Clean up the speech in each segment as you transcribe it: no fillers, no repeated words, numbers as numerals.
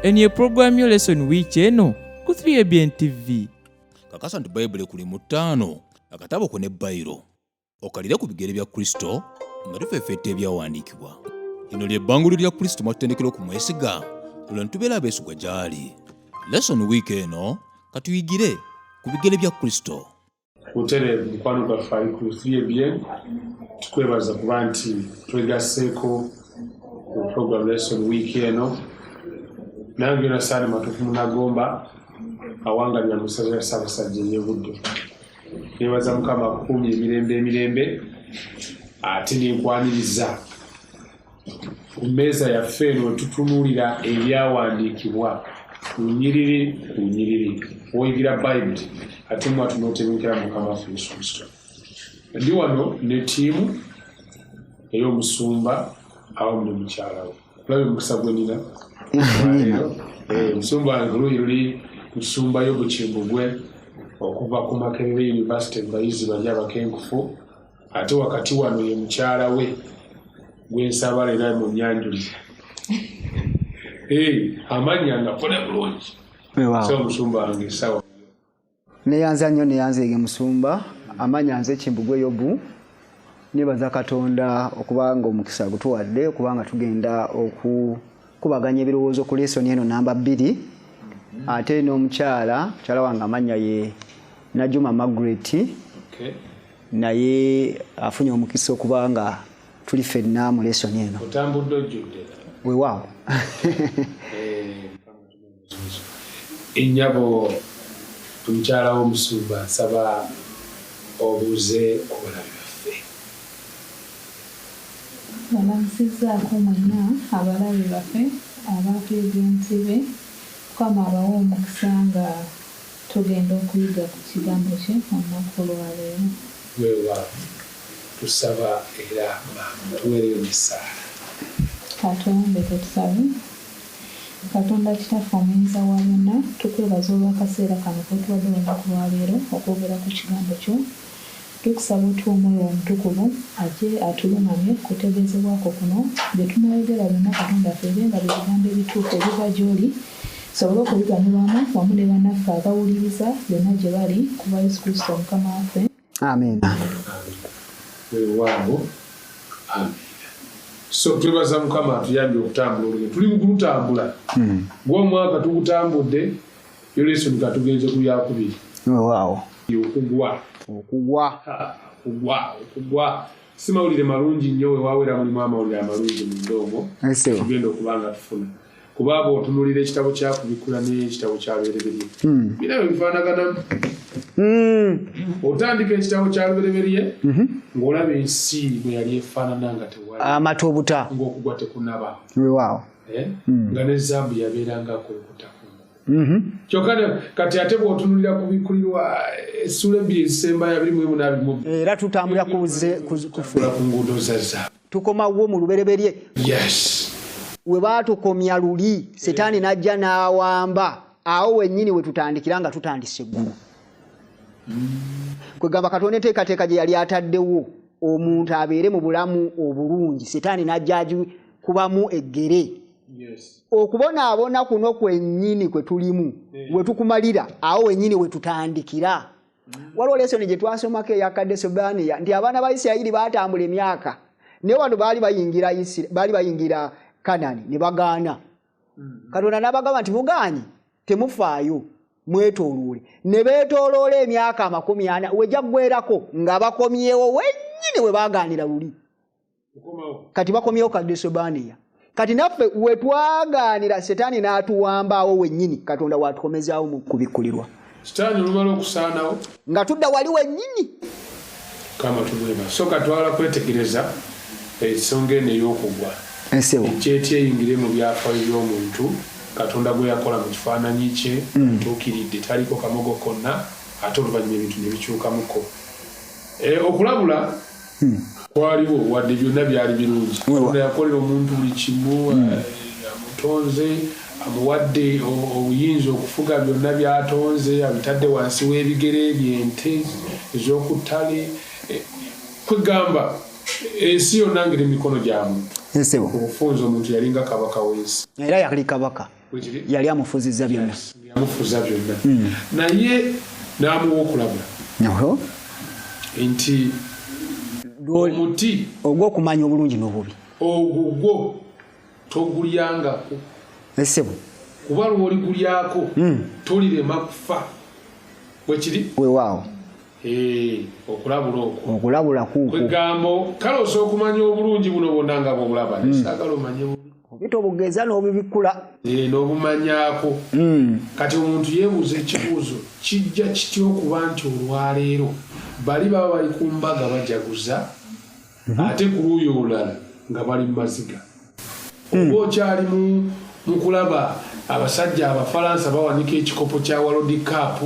eniye program yo Leesoni Wiiki eno ku 3ABN TV. Kakasa nti Bayibuli kuli mu 5 akatabo ko ne bayiro okalire ku bigere bya Kristo nga tufeefetta ebyawandiikibwa. Lino ly'ebbanguliro lya Kristo mwatutendekera okumwesiga olwo ntubeera abeesigwa gy'ali. Leesoni Wiiki eno katuyigire ku bigere bya Kristo. Utere mukwano gwaffe ali ku 3ABN tukwebaza kuba nti twegasseeko ku program Leesoni Wiiki eno. Nange nasaani matufu munagomba awangalira mu ssaza ya Ssaabasajja ery'Obuddo. Neebaza Mukama akuumye emirembe ate nenkwaniriza ku mmeeza yaffe eno tutunuulira ebyawandiikibwa lunyiriri oyigira Bayibuli ate mwatu n'otebenkera Mukama waffe Yesu Kristo. Ndi wano ne ttiimu ey'omusumba awamu ne mukyala we. Olabye omukisa gwe nina? Omusumba wange luuyi luli musumba y'Obukimbugwe okuva ku Makerere University bayizi bali abakenkufu, ate wakati wano ye mukyala we gwensaba era mu Nyanjuli. Amannya ngakola bulungi. So omusumba wange sawa. Neyanza nnyo neyanzeege musumba amanya nze Kimbugwe Yobu. Nebaza Katonda okubanga omukisa gutuwadde okubanga tugenda okubaganya ebirowoozo ku Leesoni eno namba 2. Ate n'omukyala wange amanya ye Najuma Margaret. Naye afunye omukisa okubanga tuli ffenna mu Leesoni eno. Otambudde ojjudde? Weewaawo. Ennyabo omukyala w'omusumba nsaba obuuze ku balabe baffe. Balansizaako mwenna abalabe baffe abaatwegensibe Mukama abawa omukisa nga tugenda okuyiga ku kigambo kye olunaku olwaleero. Weewaawo tusaba era tuweereyo emisaala. Katonda tusabe. Katonda Kitaffe Omuyinza wa byonna, tukwebaza olw'akaseera kano kotuwadde olunaku lwaleero okwogera ku kigambo kyo. Tukusaba otuwa Omwoyo Omutukuvu ajje atulungamye kutegeezebwako kuno bye tunayogera byonna Katonda afeere nga bye bigambo ebituufu ebiva gy'oli sobole okubiganyulwamu wamu ne bannaffe abawuliriza byonna gye bali kuba Yesu Kristo Mukama waffe. Amen. Weewaawo. Amen. So twebaza Mukama atuyambye okutambula olugendo. Tuli mu kulutambula. Gw'omwaka tugutambudde yo Leesoni katugenze ku yakubiri. Weewaawo. Okugwa. Si mawulire malungi nnyo wewaawera mulimu amawulire amalungi mu ndoomo. Tugenda okubanga tufuna. Kuba abo otunuulira ekitabo kyakubikula n'ekitabo kya Lubereberye. Birabyo bifaanaganamu. Otandika ekitabo kya Lubereberye ng'olaba ensi bwe yali efaanana nga tewali. Amatobuta. Ng'okugwa tekunaba. Weewaawo. Nga ne Zambu yabeerangako okutakunga. Kyokka kati ate bw'otunuulira kubikulirwa essula 2 ezisembayo 21. Era tutambulira kufuna ku nguudo za zaabu. Tukomawo mu Lubereberye. Yes. We baatukomya luli Setaani n'ajja n'awamba awo wennyini we tutandikira nga tutandise eggulu. Kwegamba Katonda enteekateeka gye yali ataddewo omuntu abeere mu bulamu obulungi Setaani n'ajja kubamu eggere. Okubonaabona kuno kwennyini kwe tulimu we tukumalira awo wennyini we tutandikira. Waliwo Leesoni gye twasomako eya Kadesobaniya nti abaana ba Isirayiri baatambula emyaka naye wano baali bayingira Kanani ne bagaana. Katonda n'abagamba nti mugaanye temufaayo mwetooloole. Ne beetooloola emyaka 40 wejja ggwerako nga bakomyewo wennyini we baagaanira luli. Kati bakomyewo Kadesobaniya. Kati naffe we twagaanira Setaani n'atuwambaawo wennyini Katonda watukomezaawo mu kubikulirwa. Setaani olumala okusaanawo nga tudda wali wennyini. Kama tugweba. So katwala kwetegereza ensonga eno ey'okugwa. Ekyeti eyingire mu byafaayo by'omuntu Katonda gwe yakola mu kifaananyi kye tuukiridde taliko kamogo konna ate oluvannyuma ebintu ne bikyukamuko. Okulabula kwaliwo wadde byonna byali birungi. Katonda yakolera omuntu buli kimu amutonze amuwadde obuyinza okufuga byonna by'atonze abitadde wansi w'ebigere by'ente ez'okuttale. Kwegamba ensi yonna ngeri mikono gyamu. Nsebo. Obufunzo omuntu yalinga kabaka w'ensi. Era yali kabaka. yali amufuzizza byonna yamufuza byonna naye n'amuwa okulabula nti omuti ogw'okumanya obulungi n'obubi ogwo togulyangako essebo kuba lw'oligulyako tolirema kufa bwekiri weewaawo okulabula okwo okulabula kuuko kwegambo kale osobola okumanya obulungi buno bwonna nga bwobulaba nesaagala omanye obita obugeza n'obubikkula n'obumanyaako kati omuntu yeebuuza ekibuuzo kijja kitya okuba nti olwaleero bali baba bali ku mbaga bajaguza ate ku luuyi olulala nga bali mu maziga oba okyali mu kulaba abasajja abafalansa bawanika ekikopo kya World Cup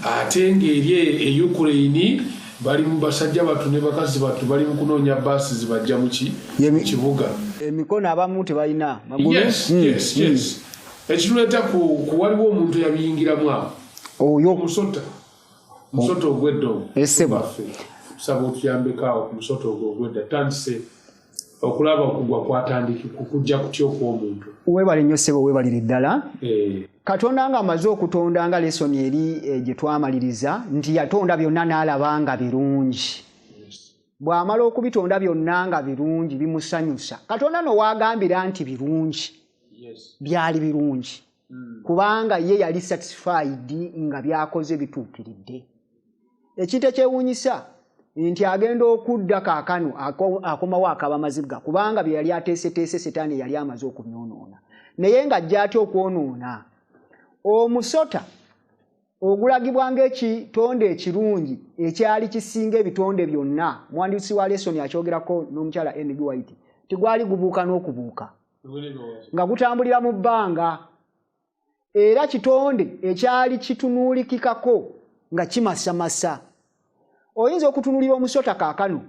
ate ng'eri e Ukraine bali mu basajja batu ne bakazi batu bali mu kunoonya baasi zibajja mu kibuga emikono abamu tebalina magulu yes ekituleeta ku waliwo omuntu yabiyingiramu awo oyo musota ogweddo essebo saba otuyambekaawo ku musota ogwedda tandise okulaba okugwa kwatandiki kukujja kutya okw'omuntu weebale nnyo ssebo weebalire ddala katonda nga amaze okutonda nga lesoni eri gye twamaliriza nti yatonda byonna n'alaba nga birungi bw'amala okubitonda byonna nga birungi bimusanyusa katonda nowaagambira nti birungi byali birungi kubanga ye yali satisfied nga byakoze bituukiridde ekintu ekyewuunyisa nti agenda okudda kaakano akomawo akaba mazibwa kubanga bye yali ateeseteese setaani yali amaze okubyonoona naye ng'ajja atya okwonoona omusota ogulagibwa ng'ekitonde ekirungi ekyali kisinga ebitonde byonna muwandiisi wa lesoni akyogerako n'omukyala N.G. White tigwali gubuuka n'okubuuka nga gutambulira mu bbanga era kitonde ekyali kitunuulikikako nga kimasamasa oyinza okutunulira omusota kaakano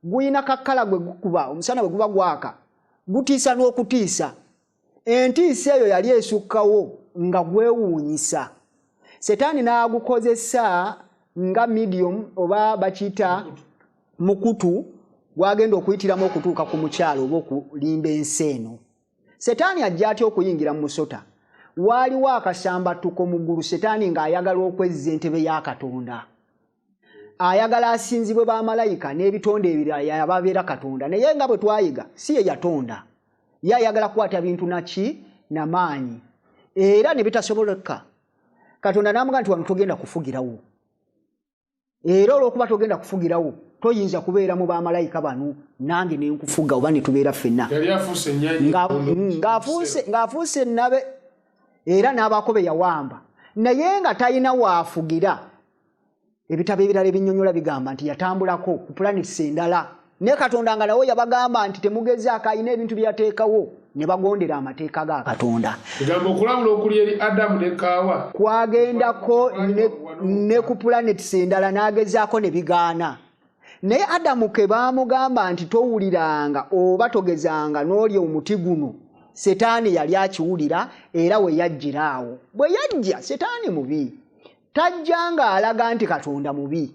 guyina kakkala gwe gukuba omusana bwe guba gwaka gutiisa n'okutiisa entiisa eyo yali esukkawo nga gwewuunyisa setaani n'agukozesa nga medium oba bakiyita mukutu gwagenda okuyitiramu okutuuka ku mukyalo oba okulimba ensi eno setaani ajja atya okuyingira mu musota waaliwo akasambatuko mu ggulu setaani ng'ayagala okwezza entebe ya Katonda ayagala asinzibwe bamalayika n'ebitonde ebirala yababeera Katonda naye nga bwe twayiga si ye yatonda ye ayagala kukwata bintu naki n'amaanyi era ne bitasoboleka Katonda n'amuga nti wano togenda kufugirawo era olw'okuba togenda kufugirawo toyinza kubeera mu bamalayika bano nange ne nkufuga oba ne tubeera ffenna ng'afuuse ennabe era n'abaako be yawamba naye nga talina waafugira ebitabo ebirala ebinnyonnyola bigamba nti yatambulako ku planets endala ne Katonda nga nawe yabagamba nti temugezaako alina ebintu byateekawo ne bagondera amateeka ga Katonda kugamba okulabula okuli eri Adamu ne Kaawa kwagendako ne ku planets endala n'agezaako ne bigaana naye Adamu ke baamugamba nti towuliranga oba togezanga n'olya omuti guno setaani yali akiwulira era we yajjiraawo bwe yajja setaani mubi tajja ng'alaga nti Katonda mubi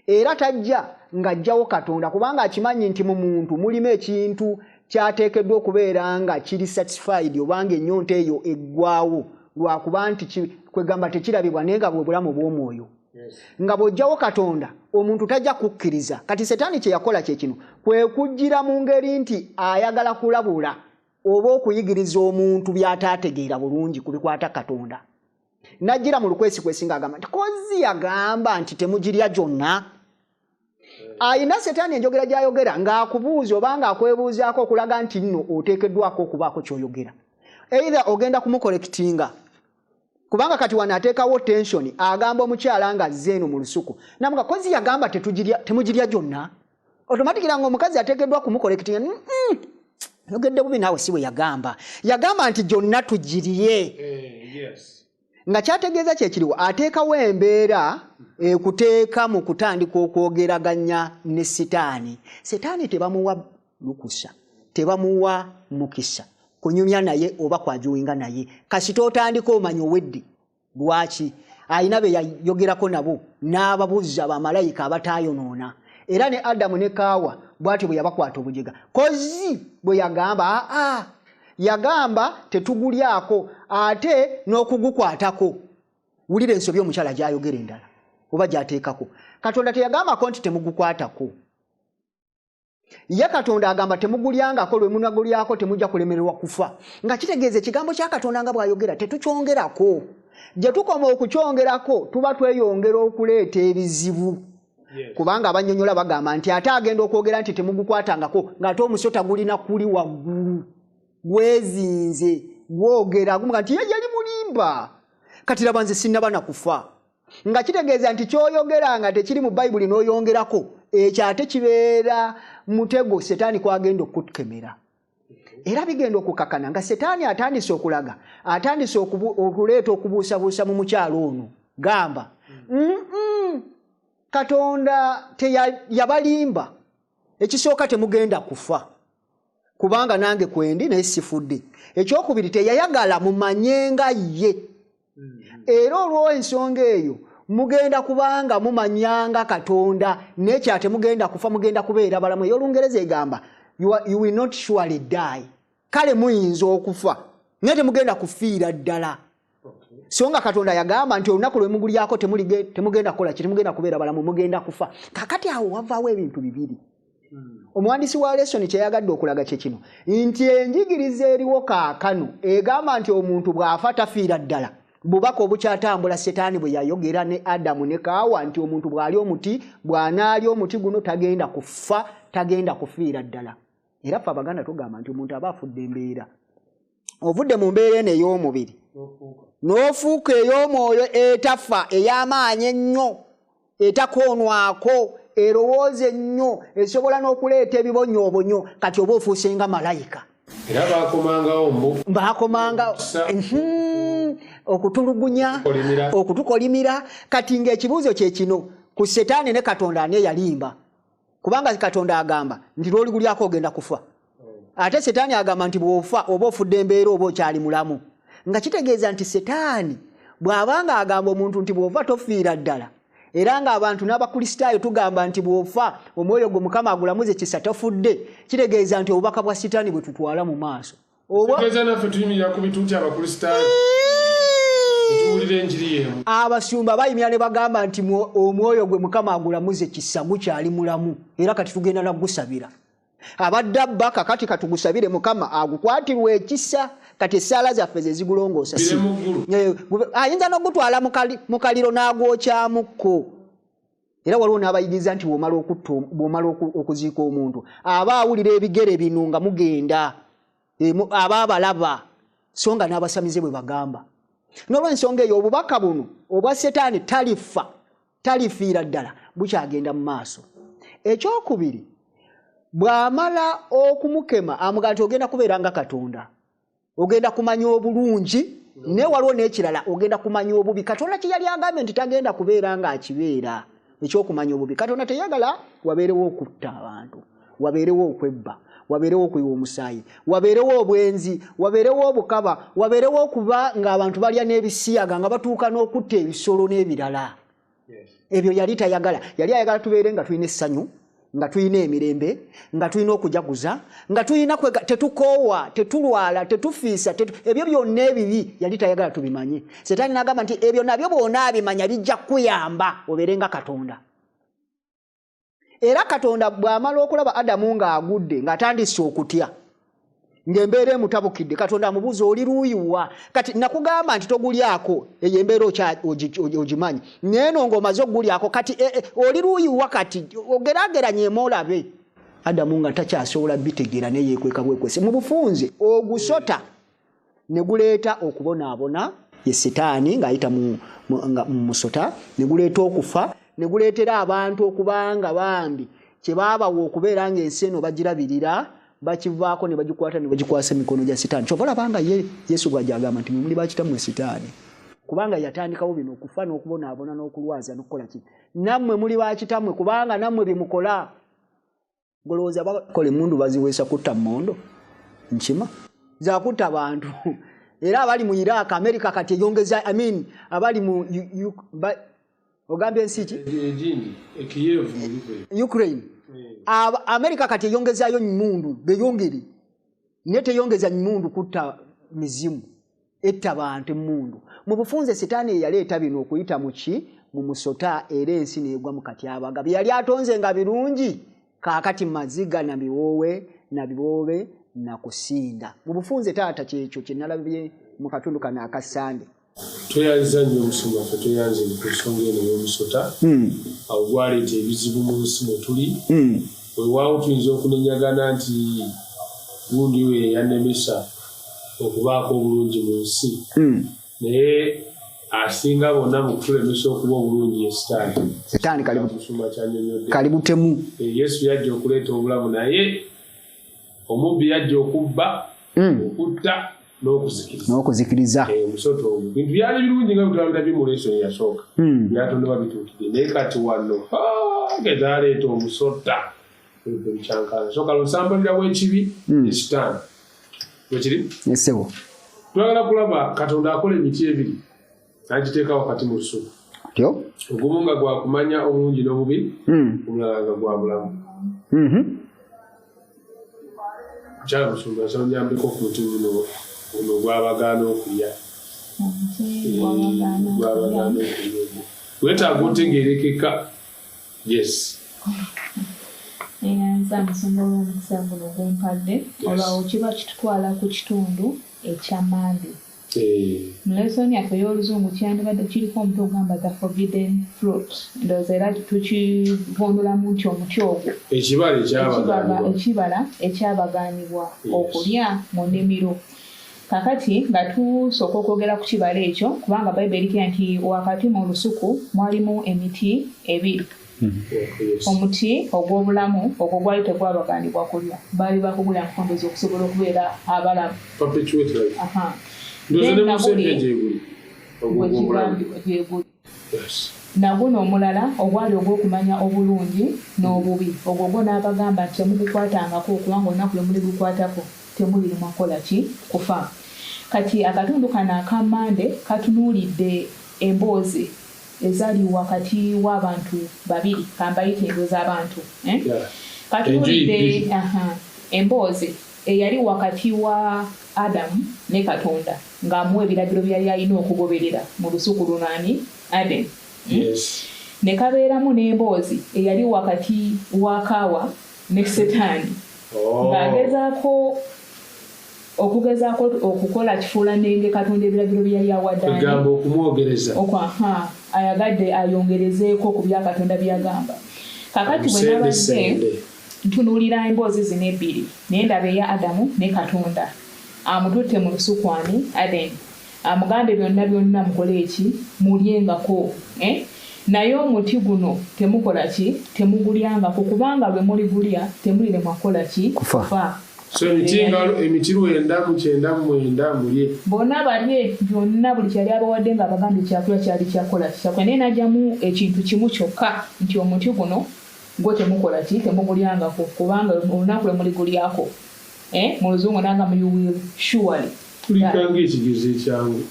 era tajja ng'ajjawo Katonda kubanga akimanyi nti mu muntu mulimu ekintu kyateekeddwa okubeera nga kiri satisfied obanga ennyonta eyo eggwawo lwakuba nti kwegamba tekirabibwa naye nga bwe bulamu bw'omwoyo nga bw'ojjawo Katonda omuntu tajja kukkiriza kati setaani kye yakola kye kino kwe kujjira mu ngeri nti ayagala kulabula oba okuyigiriza omuntu by'ataategeera bulungi ku bikwata Katonda najjira mu lukwesikwesi ng'agamba nti kozi yagamba nti temugirya gyonna ayina setaani enjogera gy'ayogera ng'akubuuza oba ng'akwebuuzaako okulaga nti nno oteekeddwako okubaako ky'oyogera either ogenda kumukolekitinga kubanga kati wano ateekawo tensioni agamba omukyala nga azze eno mu lusuku namuga kozi yagamba temugirya gyonna otomatikira ng'omukazi ateekeddwa kumukolekitinga yogedde bubi naawe si bwe yagamba nti gyonna tugirye nga kyategeeza kyekiriwo ateekawo embeera ekuteeka mu kutandika okwogeraganya ne setaani tebamuwa lukusa tebamuwa mukisa kunyumya naye oba kwajuwinga naye kasita otandika omanya owedde lwaki ayina be yayogerako nabo n'ababuuza bamalayika abataayonoona era ne Adamu ne Kaawa bw'atyo bwe yabakwata obujega kozi bwe yagamba yagamba tetugulyako ate n'okugukwatako. Wulira ensobi omukyala gy'ayogera endala oba gy'ateekako. Katonda teyagambako nti temugukwatako. Ye Katonda agamba temugulyangako lwe munagulyako temujja kulemererwa kufa. Nga kitegeeza ekigambo kya Katonda nga bw'ayogera tetukyongerako. Gye tukoma okukyongerako tuba tweyongera okuleeta ebizibu. Kubanga abannyonnyola bagamba nti ate agenda okwogera nti temugukwatangako ng'ate omusota gulina kuli waggulu gwezinze gwogera gumuga nti ye yali mulimba kati laba nze sinnaba na kufa. Nga kitegeeza nti kyoyogera nga tekiri mu Bayibuli n'oyongerako ekyo ate kibeera mutego Setaani kwagenda okutukemera. Era bigenda okukakana nga Setaani atandise okulaga atandise okuleeta okubuusabuusa mu mukyalo ono gamba Katonda yabalimba ekisooka temugenda kufa kubanga nange kwendi naye sifudde. Ekyokubiri teyayagala mumanyenga ye. Era olw'ensonga eyo mugenda kubanga mumanyanga Katonda n'ekyo ate mugenda kufa mugenda kubeera balamu. Ey'Olungereza egamba you will not surely die. Kale muyinza okufa naye temugenda kufiira ddala. Songa Katonda yagamba nti olunaku lwe mugulyako temugenda kukola kiti temugenda kubeera balamu mugenda kufa. Kakati awo wavaawo ebintu bibiri. Omuwandiisi wa Leesoni kye yagadde okulaga kye kino nti enjigiriza eriwo kaakano egamba nti omuntu bw'afa tafiira ddala. Bubaka obukyatambula Setaani bwe yayogera ne Adamu ne Kaawa nti omuntu bw'ali omuti bw'anaalya omuti guno tagenda kufa tagenda kufiira ddala. Era ffe Abaganda tugamba nti omuntu aba afudde embeera. Ovudde mu mbeera eno ey'omubiri n'ofuuka ey'omwoyo etafa ey'amaanyi ennyo etakoonwako erowooza ennyo esobola n'okuleeta ebibonyoobonyo kati oba ofuuse nga malayika. Era baakomanga okutulugunya okutukolimira. Kati ng'ekibuuzo kye kino ku Setaani ne Katonda ani eyalimba? Kubanga Katonda agamba nti lw'oligulyako ogenda kufa. Ate Setaani agamba nti bw'ofa oba ofudde embeera oba okyali mulamu. Nga kitegeeza nti Setaani bw'abanga agamba omuntu nti bw'ofa tofiira ddala. Era ng'abantu n'Abakristaayo tugamba nti bw'ofa omwoyo gwe Mukama agulamuze kisa tofudde. Kitegeeza nti obubaka bwa Setaani bwe tutwala mu maaso. Kitegeeza naffe tuyimirira ku bituuti Abakristaayo. Abasumba bayimira ne bagamba nti omwoyo gwe Mukama agulamuze kisa gukyali mulamu era kati tugenda nagusabira. Abadde abba kakati katugusabire Mukama agukwatirwe ekisa kati essaala zaffe ze zigulongoosa. Ayinza n'ogutwala mu kaliro n'agwokyamukko. Era waliwo n'abayigiriza nti bw'omala okuziika omuntu aba awulira ebigere bino nga mugenda aba abalaba so nga n'abasamize bwe bagamba. N'olw'ensonga eyo obubaka buno obwa Setaani talifiira ddala bukyagenda mu maaso. Ekyokubiri bw'amala okumukema amuga nti ogenda kubeera nga Katonda ogenda kumanya obulungi ne waliwo n'ekirala ogenda kumanya obubi. Katonda kye yali agambye nti tagenda kubeera ng'akibeera ekyokumanya obubi. Katonda teyagala wabeerewo okutta abantu, wabeerewo okwebba, wabeerewo okuyiwa omusaayi, wabeerewo obwenzi, wabeerewo obukaba, wabeerewo okuba ng'abantu balya n'ebisiyaga nga batuuka n'okutta ebisolo n'ebirala. Ebyo yali tayagala. Yali ayagala tubeere nga tulina essanyu, nga tulina emirembe, nga tulina okujaguza, nga tulina tetukoowa, tetulwala, tetufiisa, ebyo byonna ebibi yali tayagala tubimanye. Setaani n'agamba nti ebyo nabyo bw'onaabimanya bijja kuyamba obeere nga Katonda. Era Katonda bw'amala okulaba Adamu ng'agudde ng'atandise okutya ng'embeera emutabukidde, Katonda amubuuza oli luuyiwa? Kati nakugamba nti togulyako eyo embeera ogimanyi neeno ng'omaze okugulyako kati oli luuyiwa? Kati ogeraageranye olabe. Adamu nga takyasobola bitegeera neyeekweka bwekwese mu bufunze ogusota ne guleeta okubonaabona ye Setaani ng'ayita mu musota ne guleeta okufa ne guleetera abantu okubanga bambi kye baabawa okubeera ng'ensi eno bagirabirira bakivaako ne bagikwata ne bagikwasa emikono gya Setaani. Kyova olabanga Yesu bw'agamba nti muli bakitammwe Setaani kubanga yatandikawo bino okufa n'okubonaabona n'okulwaza n'okukola ki. Nammwe muli bakitammwe kubanga nammwe bimukola. Golowooza bakola emmundu baziweesa kutta mmondo nkima za kutta abantu. Era abali mu Iraq, America kati eyongeza abali mu ogambye ensi ki? Ukraine. America kati eyongezaayo mmundu beyongere. ne teyongeza emmundu kutta mizimu etta bantu emmundu mu bufunze setaani yaleeta bino okuyita mu musota era ensi neegwa mu katyabaga bye yali atonze nga birungi kaakati maziga na biwoobe na kusinda mu bufunze taata kyekyo kye nalabye mu katundu kano akasande tweyanza nnyo omusomo waffe tweyanze ku nsonga eno y'omusota awo gwaleeta ebizibu mu nsi mwe tuli weewaawo tuyinza okunenyagana nti gundi we yanemesa okubaako obulungi mu nsi naye asinga bonna mu kutulemesa okuba obulungi ye sitaani kali butemu yesu yajja okuleeta obulamu naye omubbi yajja okubba okutta n'okuzikiriza omusota ogwo bintu byali birungi nga bitwalira mu Leesoni yasooka byatondebwa bituukire naye kati wano gezaleeta omusota ekyankana soka lusambalira w'ekibi esitaani wekiri esebo twagala kulaba Katonda akola emiti ebiri n'agiteeka wakati mu lusuku ogumu nga gwa kumanya obulungi n'obubi omulala nga gwa bulamu mukyala musumba nsaba nyambeko ku muti guno gw'abagaana okulya wetaaga otegeerekeka yes nza musumba olw'omukisa guno gwempadde olwawo kiba kitutwala ku kitundu ekyamandi mu Leesoni yaffe ey'oluzungu kyandibadde kiriko omutwe ogamba the forbidden fruit ndowooza era tukivundulamu nti omuti ogwo ekibala ekyabagaanibwa okulya mu nnimiro kakati nga tusooka okwogera ku kibala ekyo kubanga bayibuli erikira nti wakati mu lusuku mwalimu emiti ebiri omuti ogw'obulamu ogwo gwali tegwabagaanibwa kulya baali bakugulya mukondozi okusobola okubeera abalamu naguno omulala ogwali ogw'okumanya obulungi n'obubi ogwo gwo n'abagamba nti temugukwatangako kubanga olunaku lwe muli gukwatako temulirima kola ki kufa kati akatundu kano akammande katunuulidde emboozi ezali wakati w'abantu babiri kambayita endo z'abantu katunuulidde emboozi eyali wakati wa Adamu ne Katonda ng'amuwa ebiragiro byali alina okugoberera mu lusuku lunaani Aden ne kabeeramu n'emboozi eyali wakati wa Kaawa ne Setaani ng'agezaako okukola kifuula nenge Katonda ebiragiro byali awaddaani ayagadde ayongerezeeko ku bya Katonda byagamba kakati bwe nabadde ntunuulira emboozi zino ebbiri naye ndaba eya Adamu ne Katonda amututte mu lusukwani Aden amugambe byonna mukole eki mulyengako naye omuti guno temukola ki temugulyangako kubanga lwe muligulya temuliremwa kukola ki kufa so emiti 9 mulye bonna balye byonna buli kyali abawadde nga abagambye kyakulya kyali kyakola kikyakwe naye najjamu ekintu kimu kyokka nti omuti guno gwo temukola ki temugulyangako kubanga olunaku lwe muligulyako mu luzungu nagamba you will surely tulikanga ekigezo ekyangu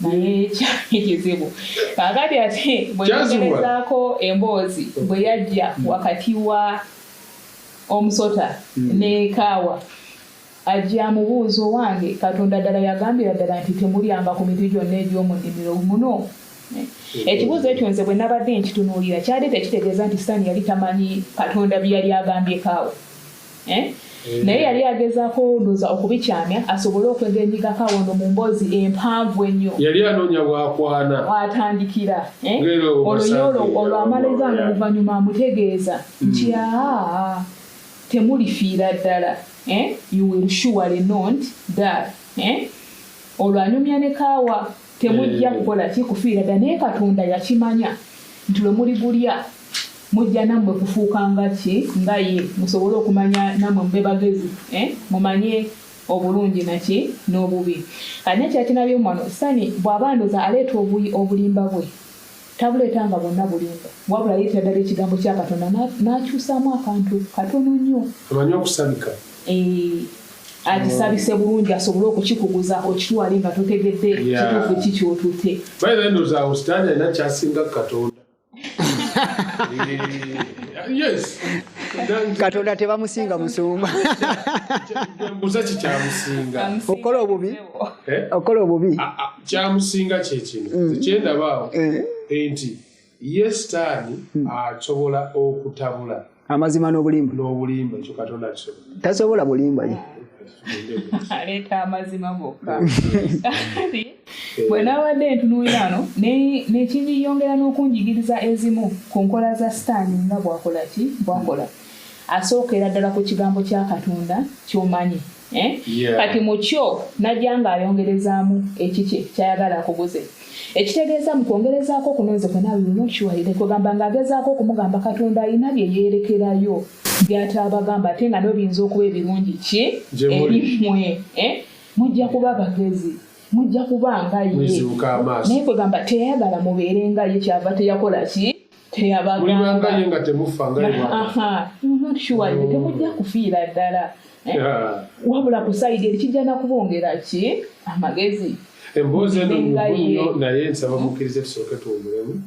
naye ekizibu kakati ate bwe yogerezaako emboozi bwe yajja wakati wa omusota ne Kaawa ajja mubuuzo wange Katonda ddala yagambira ddala nti temulyanga ku miti gyonna egy'omu nnimiro muno ekibuuzo ekyo nze bwe nabadde nkitunuulira kyali tekitegeeza nti Sitaani yali tamanyi Katonda bye yali agambye Kaawa naye yali agezaako ndoza okubikyamya asobole okwegenyiga Kaawa ono mu mboozi empanvu ennyo yali anoonya bwakwana atandikira olwo amaleza n'oluvannyuma amutegeeza nti temulifiira ddala you will surely not die olwo anyumya ne Kaawa temujja kukola ki kufiira ddala naye Katonda yakimanya nti lwe muligulya mujja nammwe kufuukanga ki nga ye musobole okumanya nammwe mube bagezi mumanye obulungi naki n'obubi ane kyakinabye omwana Sitaani bw'aba ndoza aleeta obulimba bwe tabuleetanga bonna bulimba wabula yeetera ddala ekigambo kya Katonda n'akyusaamu akantu katono nnyo amanyi okusabika akisabise bulungi asobole okukikuguza okitwale nga totegedde kituufu ki kyotutte baye ndoza awo Sitaani alina kyasinga Katonda yes Katonda tebamusinga musumba. Mbuza kikyamusinga. Okola obubi. Okola obubi. Kyamusinga kyekino. Kyendabaawo enti ye sitaani asobola okutabula amazima n'obulimba. N'obulimba ekyo Katonda akisobola. Tasobola bulimba ye. Aleeta amazima gokka. Bwe nawadde ntunuulira ano nekiyongera n'okunjigiriza ezimu ku nkola za sitaani nga bwakola asookera ddala ku kigambo kya Katonda ky'omanyi. Kati mu kyo najja ng'ayongerezaamu ekiki kyayagala akuguze. Ekitegeeza mu kwongerezaako kunonze kwe naawe nokiwalire kwegamba ng'agezaako okumugamba Katonda alina bye yeerekerayo by'ataabagamba ate nga n'obiyinza okuba ebirungi ki erimmwe. Mujja kuba bagezi. Mujja kuba nga ye. Naye kwegamba teyayagala mubeere nga ye kyava teyakola ki? Teyabagamba. Nga ye nga temufa nga ye. Nokiwalire temujja kufiira ddala. Wabula ku sayidi ekijja na kubongera ki? Amagezi. Emboozi eno mugumu naye nsaba mukkirize tusooke tuwumulemu.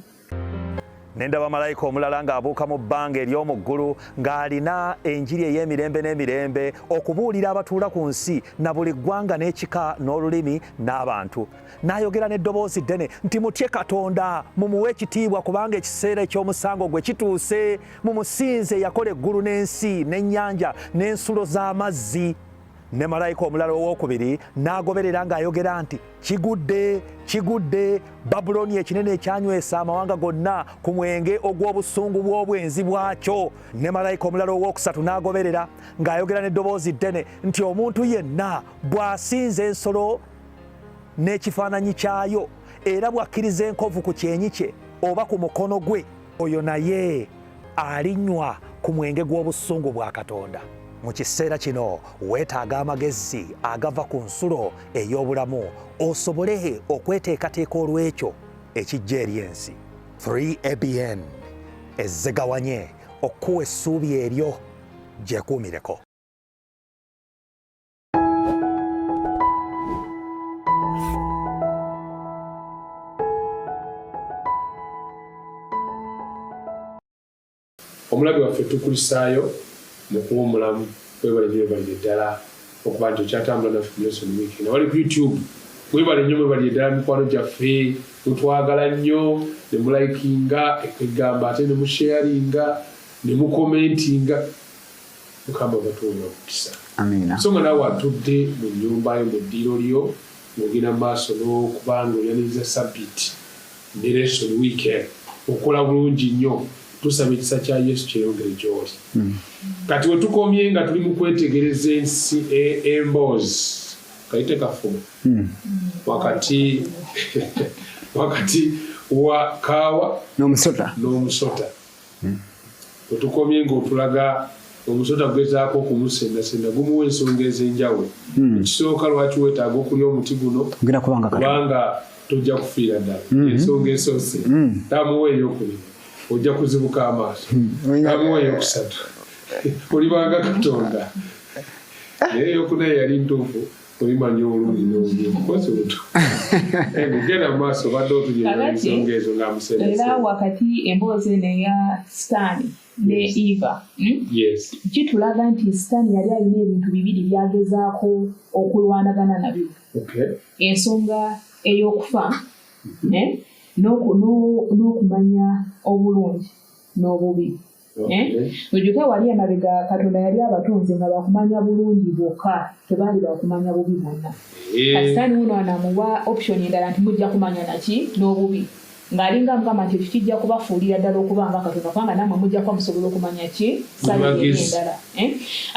Nendaba malayika omulala ng'abuuka mu bbanga ery'omu ggulu ng'alina enjiri ey'emirembe n'emirembe okubuulira abatuula ku nsi na buli ggwanga n'ekika n'olulimi n'abantu. N'ayogera n'eddoboozi ddene nti mutye Katonda mumuwe ekitiibwa kubanga ekiseera eky'omusango gwe kituuse. Mumusinze yakola eggulu n'ensi n'ennyanja n'ensulo z'amazzi. Ne malayika omulala owookubiri n'agoberera ng'ayogera nti kigudde Babuloni ekinene ekyanywesa amawanga gonna ku mwenge ogw'obusungu bw'obwenzi bwakyo. Ne malayika omulala owookusatu n'agoberera ng'ayogera n'eddoboozi ddene nti omuntu yenna bw'asinza ensolo n'ekifaananyi kyayo era bw'akkiriza enkovu ku kyenyi kye oba ku mukono gwe, oyo naye alinywa ku mwenge gw'obusungu bwa Katonda. Mu kiseera kino weetaaga amagezi agava ku nsulo ey'obulamu osobole okweteekateeka olw'ekyo ekijja eri ensi. 3ABN ezzegawanye okuwa essuubi eryo gyekuumireko. Omulabi waffe tukulisaayo mu kuba omulamu webalire ddala okuba nti okyatambula naffe ku Leesoni Wiiki. Nawali ku YouTube mwebale nnyo mwebalire ddala mikwano gyaffe mutwagala nnyo ne mulayikinga ekwegamba ate ne musharinga ne mukomentinga. Mukama batuwa okukisa. So nga naawe atudde mu nnyumba yo mu ddiiro lyo ng'ogenda mu maaso n'okuba ng'oyaniriza sabbiiti ne Leesoni Wiiki okola bulungi nnyo. Tusaba ekisa kya Yesu kyeyongere gy'oli. Kati we tukomye nga tuli mu kwetegereza ensi emboozi kayite kafumu wakati wa kaawa n'omusota. We tukomye ng'otulaga omusota gugezaako okumusendasenda gumuwa ensonga ez'enjawulo. Ekisooka lwaki weetaaga okulya omuti guno kubanga tojja kufiira ddala. Ensonga esoose tamuwa ey'okubiri ojja kuzibuka amaaso amuwa eyokusatu olibanga Katonda naye eyokuna yali ntuufu olimanya olungi n'obubi kozi buto genda mu maaso badde otunyera ensonga ezo ng'amuseresa. Era wakati emboozi eno eya sitaani ne Eva kitulaga nti sitaani yali alina ebintu bibiri byagezaako okulwanagana nabyo. Ensonga ey'okufa n'okumanya obulungi n'obubi. Ojjuke wali emabega Katonda yali abatonze nga bakumanya bulungi bwokka tebaali bakumanya bubi bwonna. Kasitaani wuno anamuwa option endala nti mujja kumanya naki n'obubi ng'alinga mugamba nti ekyo kijja kubafuulira ddala okuba nga Katonda kubanga nammwe mujja kuba musobola okumanya ki sayidi endala.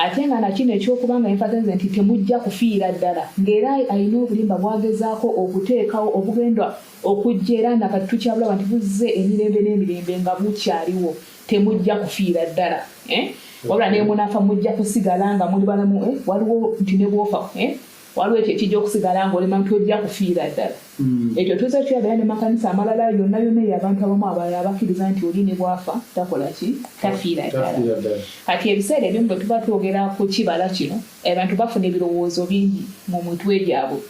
Ate nga nakino ekyokuba nga emfasize nti temujja kufiira ddala ng'era alina obulimba bwagezaako okuteekawo obugenda okujja era nakati tukyabulaba nti buzze emirembe n'emirembe nga bukyaliwo temujja kufiira ddala. Wabula ne munaafa mujja kusigala nga muli balamu waliwo nti ne bwofa waliwo ekyo ekijja okusigala ng'olema nti ojja kufiira ddala. Ekyo tuza kyabera ne makanisa amalala yonna abantu abamu abalala abakkiriza nti oli ne bwafa takola ki tafiira ddala. Kati ebiseera ebimu bwe tuba twogera ku kibala kino abantu bafuna ebirowoozo bingi mu mitwe gyabwe.